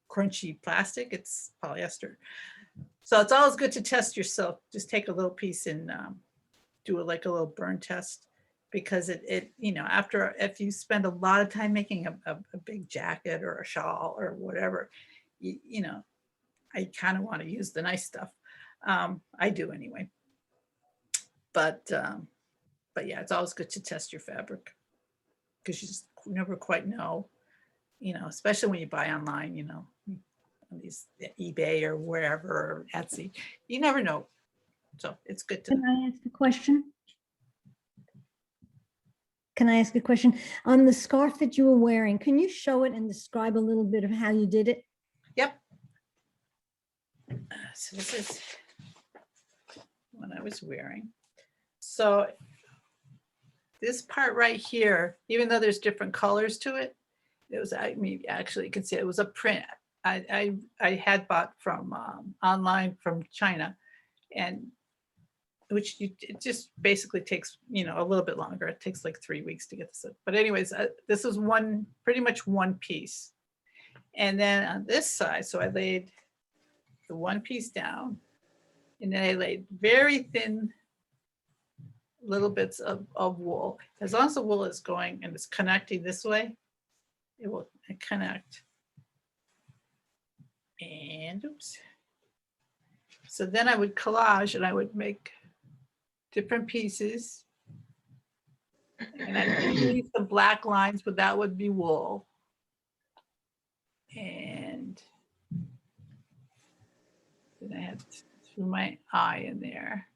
crunchy plastic, it's polyester. So it's always good to test your silk. Just take a little piece and do it like a little burn test, because if you spend a lot of time making a big jacket or a shawl or whatever, I kind of want to use the nice stuff. I do anyway. But yeah, it's always good to test your fabric, because you just never quite know, especially when you buy online, on these eBay or wherever, or Etsy, you never know. So it's good to. Can I ask a question? Can I ask a question? On the scarf that you were wearing, can you show it and describe a little bit of how you did it? Yep. So this is what I was wearing. So this part right here, even though there's different colors to it, it was, actually you can see it was a print I had bought from online from China, and it just basically takes, a little bit longer. It takes like 3 weeks to get this. But anyways, this is pretty much one piece. And then on this side, so I laid the one piece down, and then I laid very thin little bits of wool. As long as the wool is going and it's connecting this way, it will connect. And oops. So then I would collage, and I would make different pieces. And I use some black lines, but that would be wool. And then I had threw my eye in there.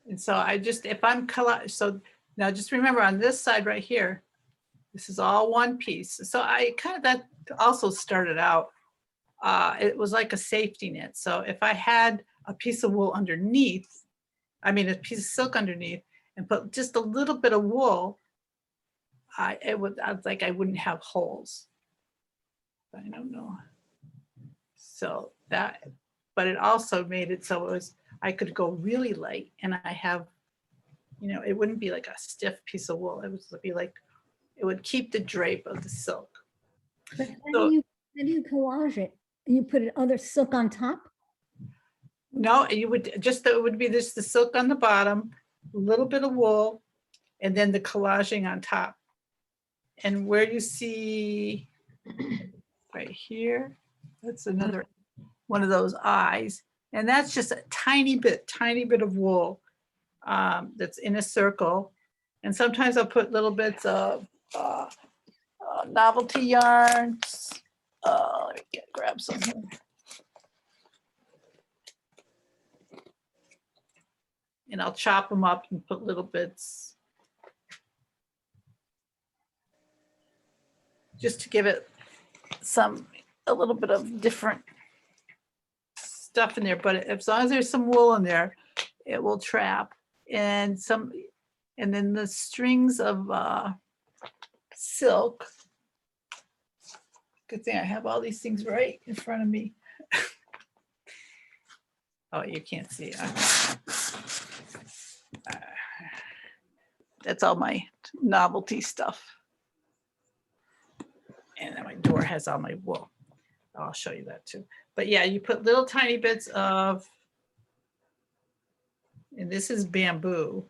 And so if I'm collage, so now just remember on this side right here, this is all one piece. So that also started out, it was like a safety net. So if I had a piece of wool underneath, a piece of silk underneath, and put just a little bit of wool, I wouldn't have holes. I don't know. So but it also made it so I could go really light, and I have, it wouldn't be like a stiff piece of wool. It would be like, it would keep the drape of the silk. But how do you collage it? You put other silk on top? No, it would be just the silk on the bottom, a little bit of wool, and then the collaging on top. And where you see right here, that's another one of those eyes. And that's just a tiny bit of wool that's in a circle. And sometimes I'll put little bits of novelty yarns. Let me grab some here. And I'll chop them up and put little bits just to give it a little bit of different stuff in there, but as long as there's some wool in there, it will trap. And then the strings of silk. Good thing I have all these things right in front of me. Oh, you can't see it. That's all my novelty stuff. And then my door has all my wool. I'll show you that too. But yeah, you put little tiny bits of, and this is bamboo.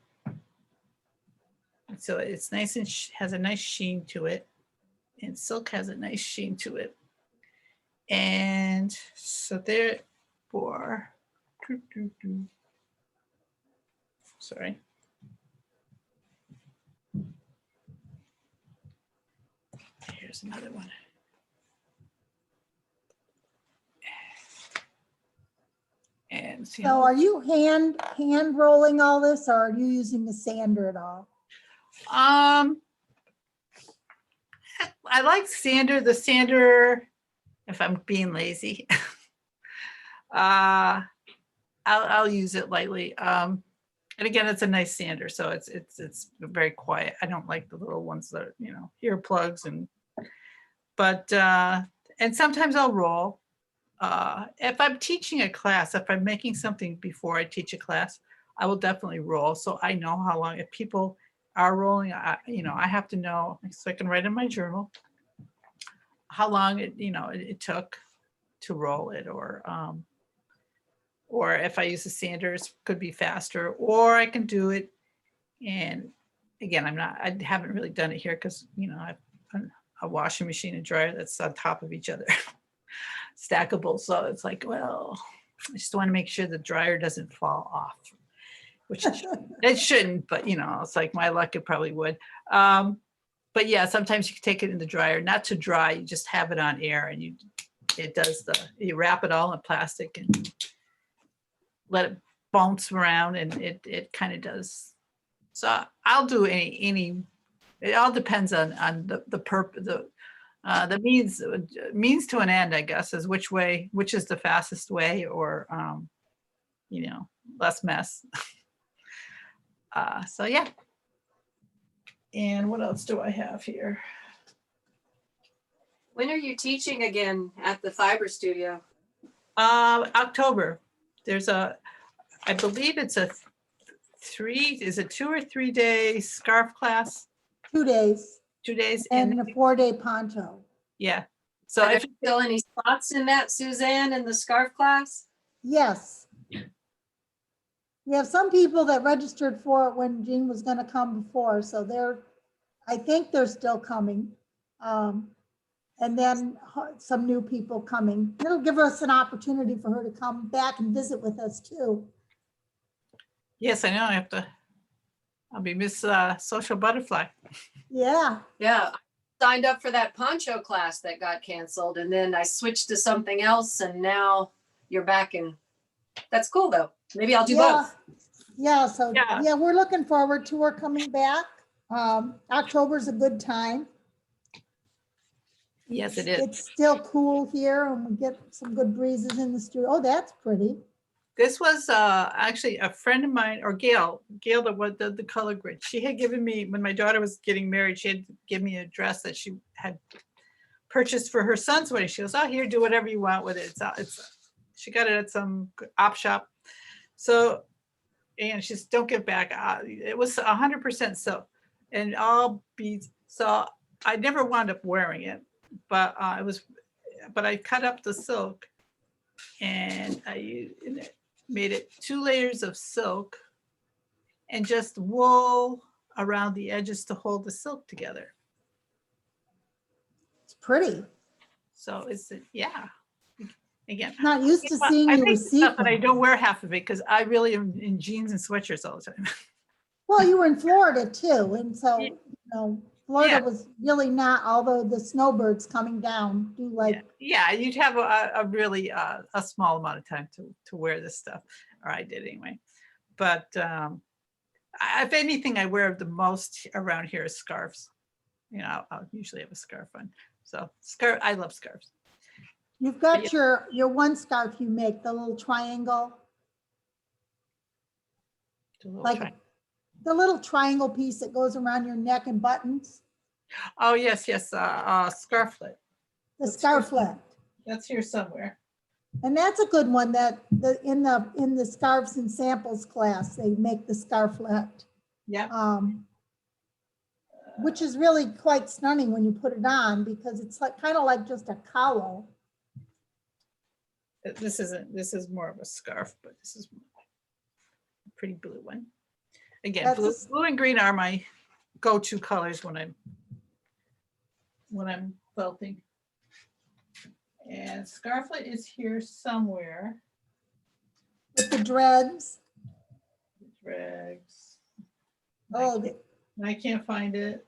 So it's nice and has a nice sheen to it. And silk has a nice sheen to it. And so therefore, sorry. Here's another one. And see So are you hand rolling all this, or are you using the sander at all? I like sander, the sander, if I'm being lazy. I'll use it lightly. And again, it's a nice sander, so it's very quiet. I don't like the little ones that, you know, earplugs and sometimes I'll roll. If I'm teaching a class, if I'm making something before I teach a class, I will definitely roll. So I know how long, if people are rolling, I have to know, so I can write in my journal how long it took to roll it, or if I use the sanders, could be faster, or I can do it. And again, I haven't really done it here because, I've a washing machine and dryer that's on top of each other, stackable. So it's like, well, I just want to make sure the dryer doesn't fall off, which it shouldn't, but it's like my luck, it probably would. But yeah, sometimes you can take it in the dryer, not to dry, you just have it on air, and you wrap it all in plastic and let it bounce around, and it kind of does. So I'll do any, it all depends on the purpose, the means to an end, I guess, is which is the fastest way, or less mess. So yeah. And what else do I have here? When are you teaching again at the Fibre studio? October. There's I believe it's a 2 or 3 day scarf class? 2 days. 2 days. And a 4-day poncho. Yeah. So Are there still any spots in that, Suzanne, in the scarf class? Yes. We have some people that registered for it when Jean was going to come before, so I think they're still coming. And then some new people coming. It'll give us an opportunity for her to come back and visit with us too. Yes, I know. I'll be Miss Social Butterfly. Yeah. Yeah. I signed up for that poncho class that got canceled, and then I switched to something else, and now you're back, and that's cool though. Maybe I'll do both. Yeah, so yeah, we're looking forward to her coming back. October's a good time. Yes, it is. It's still cool here, and we get some good breezes in the studio. Oh, that's pretty. This was actually a friend of mine, or Gail that did the color grid. She had given me, when my daughter was getting married, she had given me a dress that she had purchased for her son's wedding. She goes, oh, here, do whatever you want with it. She got it at some op shop. So, and she said, don't give back. It was 100% silk and all beads. So I never wound up wearing it, but I cut up the silk, and I made it 2 layers of silk and just wool around the edges to hold the silk together. It's pretty. So yeah. Again, not used to seeing you with sequins. But I don't wear half of it because I really am in jeans and sweatshirts all the time. Well, you were in Florida too, and so Florida was really not. Although the snowbirds coming down do like. Yeah, you'd have a really a small amount of time to wear this stuff, or I did anyway. But if anything, I wear the most around here is scarves. I'll usually have a scarf on. So I love scarves. You've got your one scarf you make, the little triangle, Do a little like try. the little triangle piece that goes around your neck and buttons, Oh, yes, scarflet. the That's scarflet. That's here somewhere. And that's a good one that in the scarves and samples class, they make the scarflet, Yep. which is really quite stunning when you put it on because it's like kind of like just a cowl. This is more of a scarf, but this is a pretty blue one. Again, That's blue and green are my go-to colors when I'm felting. And scarflet is here somewhere. with the dreads. Dregs. Oh, I can't find it.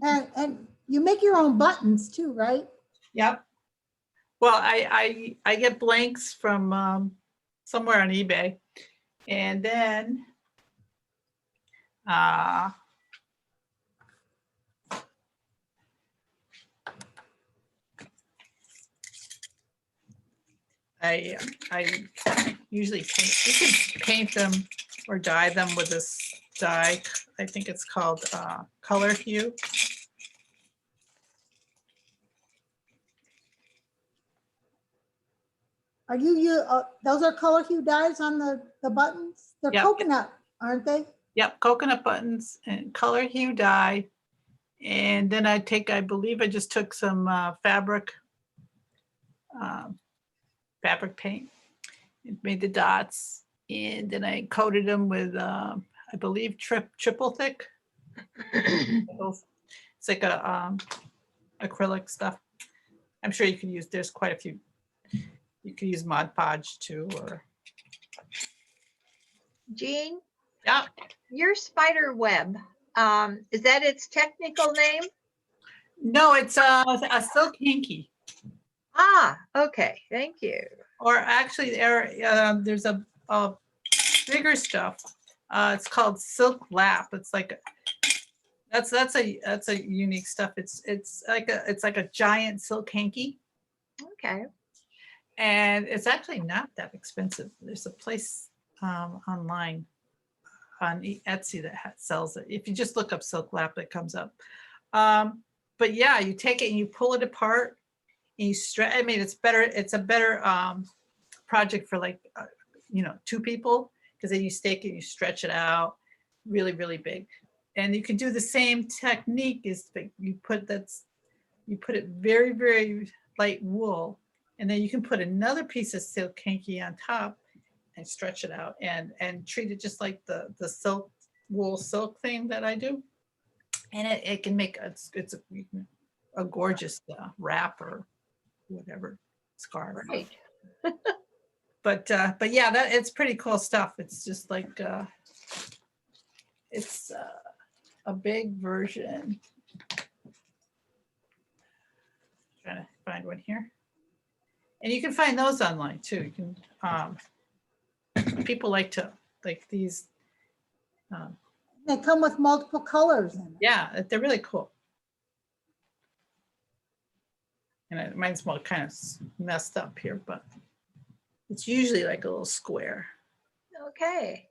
and you make your own buttons too, right? Yep. Well, I get blanks from somewhere on eBay, and then I usually paint. You can paint them or dye them with this dye. I think it's called Color Hue. Are you those are color hue dyes on the buttons? They're Yep. coconut, aren't they? Yep, coconut buttons and Color Hue dye. And then I believe I just took some fabric paint and made the dots. And then I coated them with, I believe, triple thick. It's like a acrylic stuff. I'm sure you can use, there's quite a few. You could use Mod Podge too, or. Jean, Yeah. your spider web, is that its technical name? No, it's a silk hanky. Ah, okay, thank you. Or actually, there's a bigger stuff. It's called silk lap. It's like that's a unique stuff. It's like a giant silk hanky. Okay. And it's actually not that expensive. There's a place online on Etsy that sells it. If you just look up silk lap, it comes up. But yeah, you take it and you pull it apart and you stretch. I mean, it's better. It's a better project for like, 2 people, because then you stake it, you stretch it out really, really big. And you can do the same technique is you put it very, very light wool. And then you can put another piece of silk hanky on top and stretch it out and treat it just like the silk wool silk thing that I do. And it can make it's a gorgeous wrap or whatever scarf. Right. But yeah, it's pretty cool stuff. It's just like it's a big version. Trying to find one here. And you can find those online too. You can, people like these. They come with multiple colors in it. Yeah, they're really cool. And mine's more kind of messed up here, but it's usually like a little square. Okay.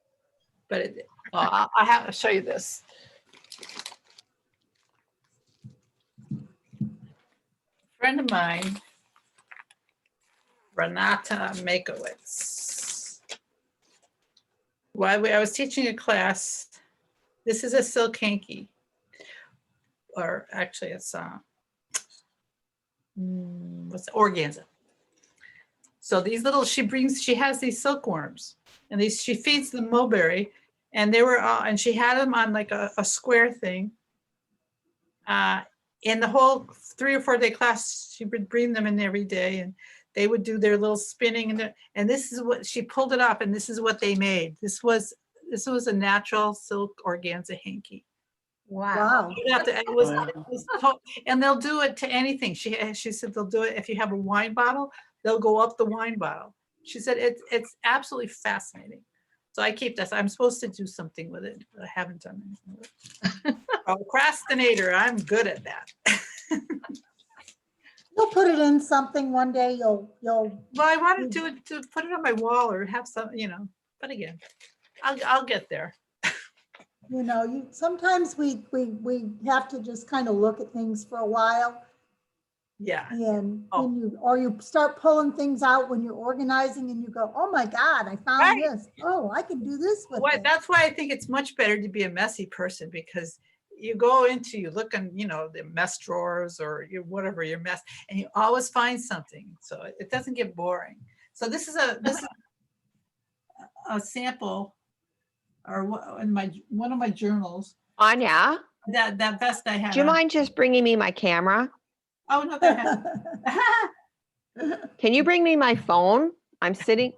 But I have to show you this. A friend of mine, Renata Makowitz. While I was teaching a class, this is a silk hanky, or actually it's what's organza. So these little, she has these silkworms, and she feeds them mulberry, and they were and she had them on like a square thing. In the whole 3 or 4 day class, she would bring them in every day, and they would do their little spinning, and this is what she pulled it up, and this is what they made. This was a natural silk organza hanky. Wow. And they'll do it to anything. She said they'll do it if you have a wine bottle, they'll go up the wine bottle. She said it's absolutely fascinating. So I keep this. I'm supposed to do something with it, but I haven't done anything with it. Procrastinator, I'm good at that. You'll put it in something one day, you'll, Well, I wanted to put it on my wall or have some, but again, I'll get there. sometimes we have to just kind of look at things for a while. Yeah. And Oh. you start pulling things out when you're organizing and you go, oh my God, I found Right. this. Oh, I can do this with it. That's why I think it's much better to be a messy person, because you look in, the mess drawers or whatever your mess, and you always find something. So it doesn't get boring. So this is a sample or in one of my journals. Anya, That vest I had. do you on. mind just bringing me my camera? Oh, no, go ahead. Can you bring me my phone? I'm sitting.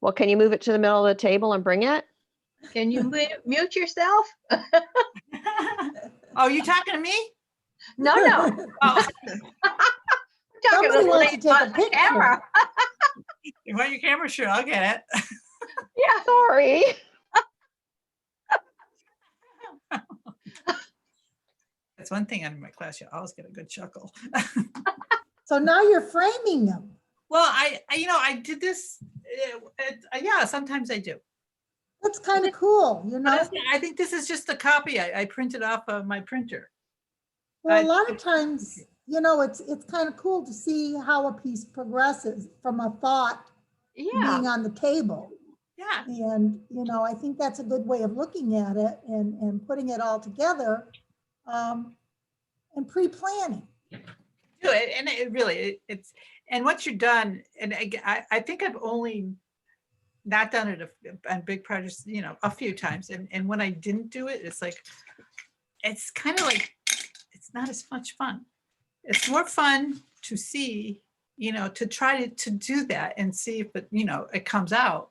Well, can you move it to the middle of the table and bring it? Can you mute yourself? Oh, you talking to me? No. Oh, Talking Somebody to wants to the take a on the picture. camera. you want your camera? Sure, I'll get it. Yeah. Sorry. That's one thing in my class. You always get a good chuckle. So now you're framing them. Well, I did this. Yeah, sometimes I do. That's kind of cool, But I think this is just a copy I printed off of my printer. Well, a lot of times, it's kind of cool to see how a piece progresses from a thought being on the table. Yeah. And, I think that's a good way of looking at it and putting it all together and pre-planning. And it really, and once you're done, and I think I've only not done it on big projects, a few times. And when I didn't do it, it's kind of like, it's not as much fun. It's more fun to see, to try to do that and see if it comes out.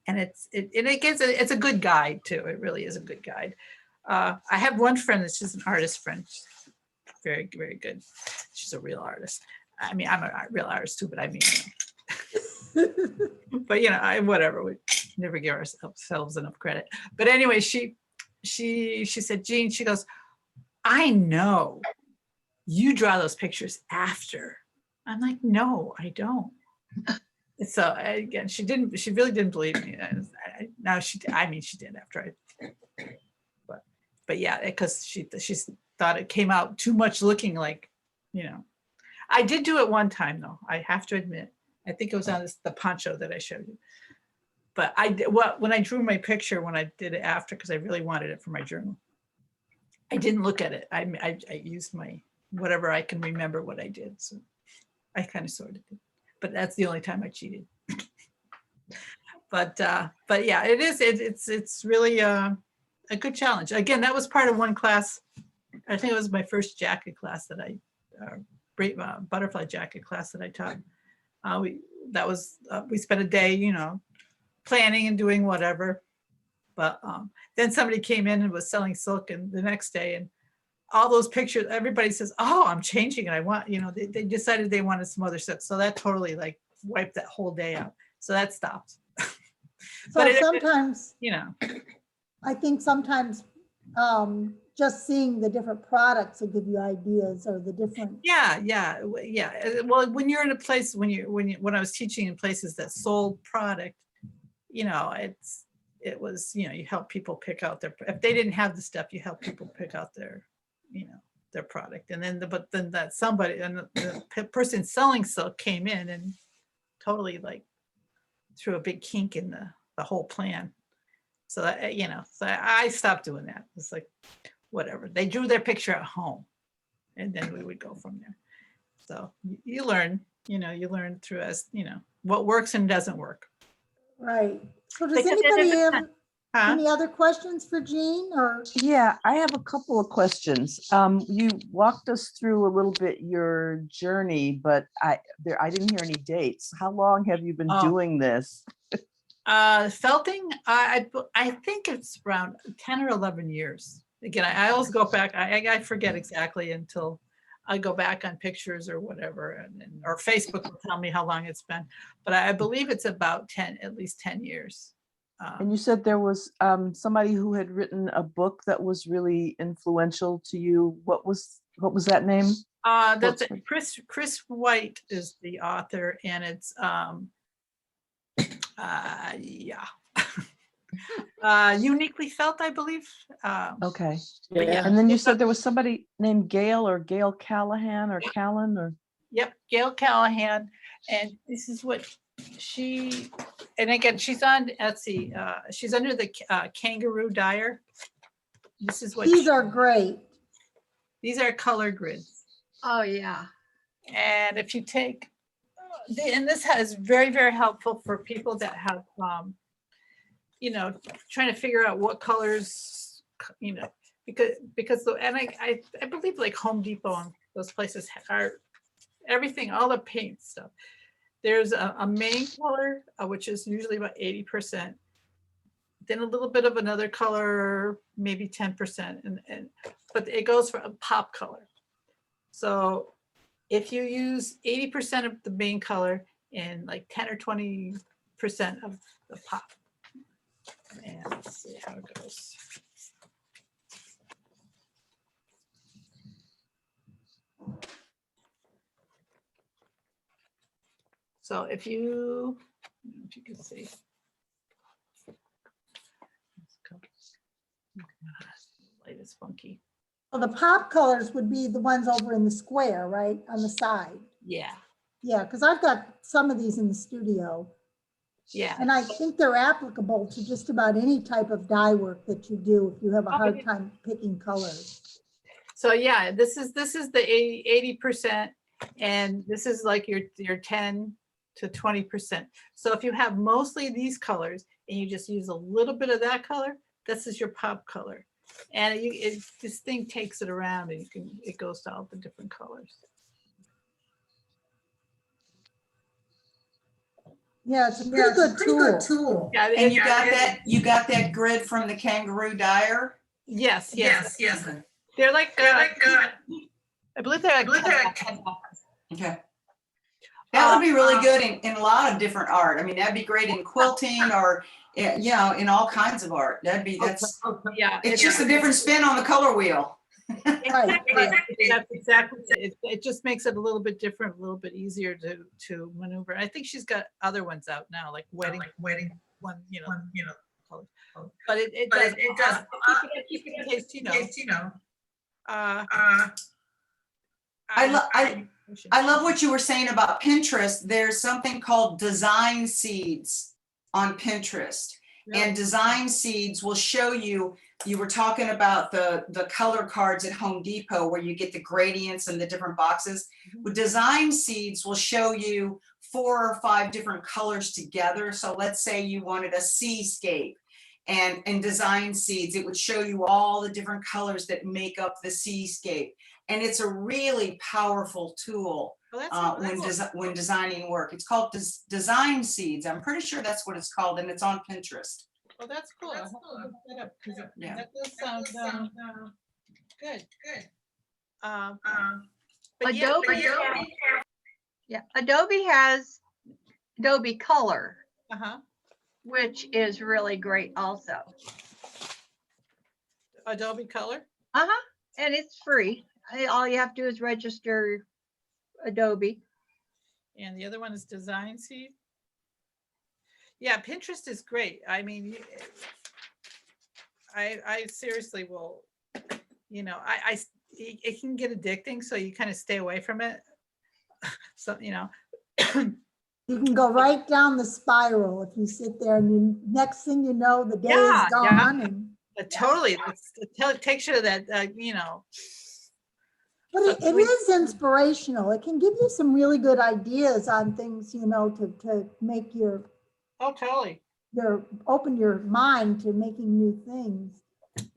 And it's a good guide too. It really is a good guide. I have one friend that's just an artist friend. She's very, very good. She's a real artist. I mean, I'm a real artist too, but I mean, but whatever. We never give ourselves enough credit. But anyway, she said, Jean, she goes, I know you draw those pictures after. I'm like, no, I don't. So again, she really didn't believe me. She did after but yeah, because she thought it came out too much looking like, I did do it one time though. I have to admit, I think it was on the poncho that I showed you. But when I drew my picture, when I did it after, because I really wanted it for my journal, I didn't look at it. I used my, whatever I can remember what I did. So I kind of sort of did. But that's the only time I cheated. But yeah, it is. It's really a good challenge. Again, that was part of one class. I think it was my first jacket class that butterfly jacket class that I taught. We spent a day, planning and doing whatever. But then somebody came in and was selling silk, and the next day, and all those pictures, everybody says, oh, I'm changing and I want, they decided they wanted some other stuff. So that totally wiped that whole day out. So that stopped. So sometimes, I think sometimes just seeing the different products will give you ideas or the different. Yeah. Well, when you're in a place, when I was teaching in places that sold product, it was, you help people pick out if they didn't have the stuff, you help people pick out their product. And then, that somebody, and the person selling silk came in and totally threw a big kink in the whole plan. So that, so I stopped doing that. It's like, whatever. They drew their picture at home and then we would go from there. So you learn, you learn through what works and doesn't work. Right. So does anybody have any other questions for Jean or? Yeah, I have a couple of questions. You walked us through a little bit your journey, but I didn't hear any dates. How long have you been doing this? Felting, I think it's around 10 or 11 years. Again, I always go back. I forget exactly until I go back on pictures or whatever, or Facebook will tell me how long it's been. But I believe it's about at least 10 years. And you said there was somebody who had written a book that was really influential to you. What was that name? That's Books. it. Chris White is the author, and it's yeah. Uniquely Felt, I believe. Okay. But yeah. And then you said there was somebody named Gail or Gail Callahan or Callan or. Yep, Gail Callahan, and this is what she, and again, she's on Etsy. She's under the Kangaroo Dyer. This is what These are great. These are color grids. Oh, yeah. And if you take, and this is very, very helpful for people that have, you know, trying to figure out what colors, you know, because and I believe like Home Depot and those places are everything, all the paint stuff. There's a main color, which is usually about 80%. Then a little bit of another color, maybe 10%, but it goes for a pop color. So if you use 80% of the main color and like 10 or 20% of the pop, and let's see how it goes. So if you can see. Light is funky. Well, the pop colors would be the ones over in the square, right, on the side. Yeah. Yeah, because I've got some of these in the studio. Yeah. And I think they're applicable to just about any type of dye work that you do if you have a hard time picking colors. So yeah, this is the 80%, and this is like your 10 to 20%. So if you have mostly these colors and you just use a little bit of that color, this is your pop color. And this thing takes it around, and it goes to all the different colors. Yeah, it's a pretty good tool. Yeah, And you got that grid from the Kangaroo Dyer? Yes. They're like I believe they're like Okay. That would be really good in a lot of different art. I mean, that'd be great in quilting or, you know, in all kinds of art. Yeah. It's just a different spin on the color wheel. Right. That's exactly it. Just makes it a little bit different, a little bit easier to maneuver. I think she's got other ones out now, like wedding one, you know. But it does keep it in case, you know. I love what you were saying about Pinterest. There's something called design seeds on Pinterest. Really? And design seeds will show you, you were talking about the color cards at Home Depot where you get the gradients and the different boxes. With design seeds will show you 4 or 5 different colors together. So let's say you wanted a seascape, and in design seeds, it would show you all the different colors that make up the seascape. And it's a really powerful tool when designing work. It's called design seeds. I'm pretty sure that's what it's called, and it's on Pinterest. Well, that's cool. I'll look that up, 'cause that does sound good. But Adobe has Adobe Color, Uh-huh. which is really great also. Adobe Color? Uh-huh. And it's free. All you have to do is register Adobe. And the other one is Design Seed. Yeah, Pinterest is great. I mean, I seriously will, you know, it can get addicting, so you kind of stay away from it. So, you know. You can go right down the spiral if you sit there, and next thing you know, the day is gone. And totally. It takes you to that, you know. But it is inspirational. It can give you some really good ideas on things, you know, to make your open your mind to making new things,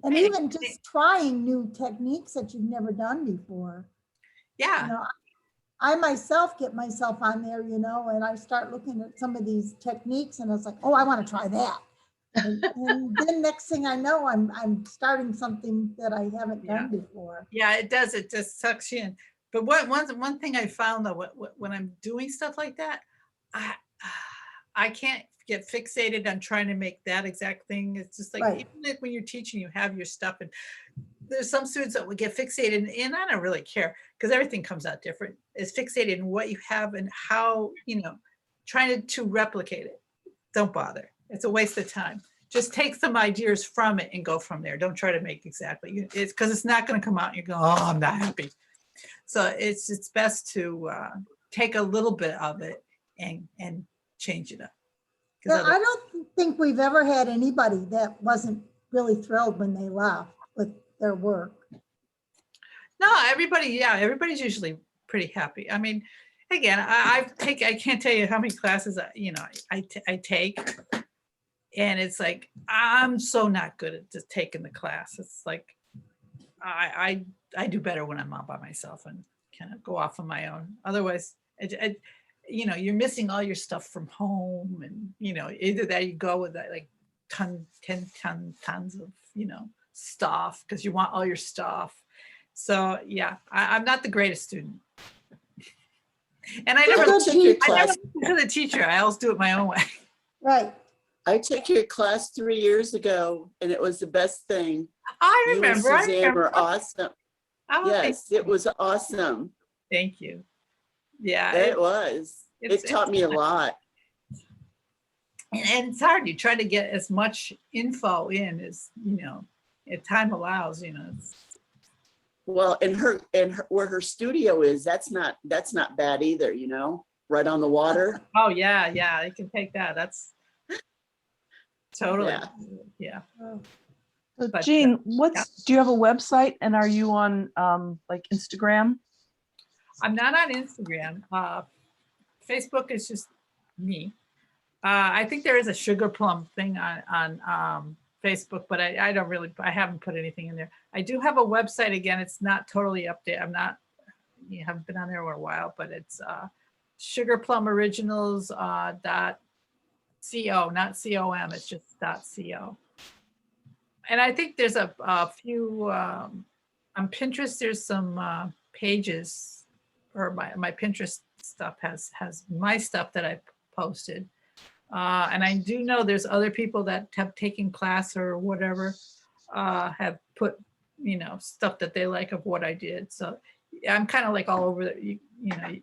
and even just trying new techniques that you've never done before. Yeah. You know, I myself get myself on there, you know, and I start looking at some of these techniques, and I was like, oh, I want to try that. And then next thing I know, I'm starting something that I haven't done before. Yeah, it does. It just sucks you in. But one thing I found though, when I'm doing stuff like that, I can't get fixated on trying to make that exact thing. It's just like, even like when you're teaching, you have your stuff, and there's some students that would get fixated, and I don't really care because everything comes out different. Is fixated in what you have and how, trying to replicate it. Don't bother. It's a waste of time. Just take some ideas from it and go from there. Don't try to make exactly. It's because it's not going to come out and you go, oh, I'm not happy. So it's best to take a little bit of it and change it up. Yeah, I don't think we've ever had anybody that wasn't really thrilled when they left with their work. No, everybody's usually pretty happy. I mean, again, I can't tell you how many classes I take, and it's like I'm so not good at just taking the class. It's like I do better when I'm all by myself and kind of go off on my own. Otherwise, you're missing all your stuff from home, and either that you go with that like 10 tons of stuff because you want all your stuff. So yeah, I'm not the greatest student, and I never listen to the teacher. I always do it my own way. Right. I took your class 3 years ago, and it was the best thing. I remember. You and Suzanne were awesome. Oh, yes, it was awesome. Thank you. Yeah, it was. It taught me a lot. And it's hard. You try to get as much info in as if time allows. Well, and where her studio is, that's not bad either. Right on the water. Oh yeah, I can take that. That's totally yeah. So Jean, do you have a website, and are you on like Instagram? I'm not on Instagram. Facebook is just me. I think there is a Sugar Plum thing on Facebook, but I haven't put anything in there. I do have a website. Again, it's not totally updated. Haven't been on there for a while, but it's sugarplumoriginals.co, not .com. It's just .co. And I think there's a few on Pinterest. There's some pages, or my Pinterest stuff has my stuff that I posted. And I do know there's other people that have taken class or whatever, have put, stuff that they like of what I did. So I'm kind of like all over the,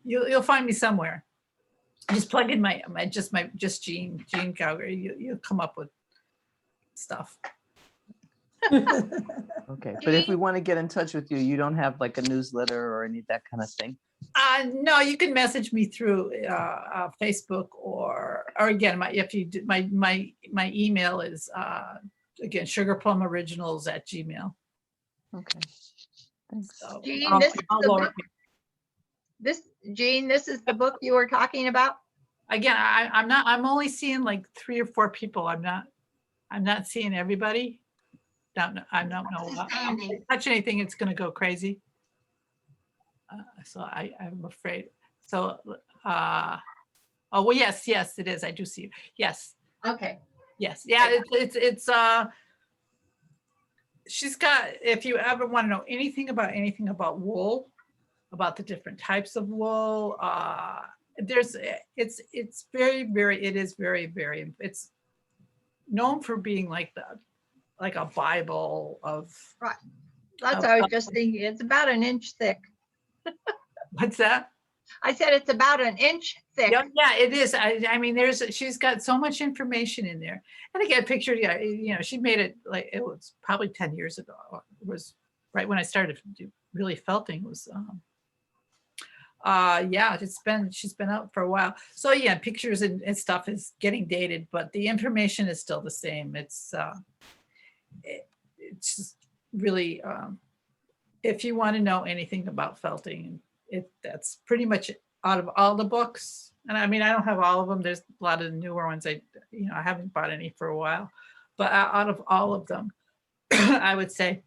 you'll find me somewhere. Just plug in my Jean Calgary. You'll come up with stuff. Okay, but if we want to get in touch with you, you don't have like a newsletter or any of that kind of thing? No, you can message me through Facebook or again, my email is again sugarplumoriginals@gmail.com. Okay, thanks. So, Jean, this is the book you were talking about. Again, I'm only seeing like 3 or 4 people. I'm not seeing everybody. I don't know. If I touch anything, it's going to go crazy. So I'm afraid. So, well, yes, it is. I do see you. Yes. Okay. Yes. Yeah. It's she's got, if you ever want to know anything about wool, about the different types of wool, it's known for being like a Bible of. Right. That's what I was just thinking. It's about an inch thick. What's that? I said it's about an inch thick. Yeah, it is. I mean, she's got so much information in there. And again, picture, she made it like, it was probably 10 years ago. It was right when I started really felting was, she's been out for a while. So yeah, pictures and stuff is getting dated, but the information is still the same. It's just really, if you want to know anything about felting, that's pretty much out of all the books. And I mean, I don't have all of them. There's a lot of newer ones. I haven't bought any for a while, but out of all of them, I would say,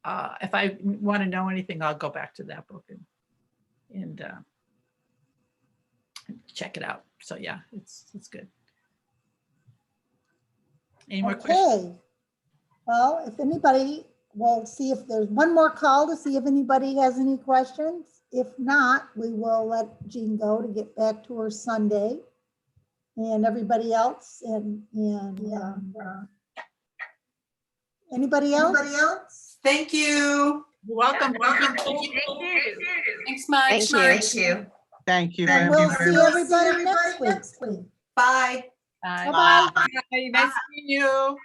if I want to know anything, I'll go back to that book and check it out. So yeah, it's good. Any more questions? Well, if anybody, we'll see if there's one more call to see if anybody has any questions. If not, we will let Jean go to get back to her Sunday, and everybody else. Anybody else? Thank you. Welcome. Thanks, Mike. Thank you. Thank you. And very we'll much. see everybody next week. Bye. Bye. Bye-bye. Nice seeing you.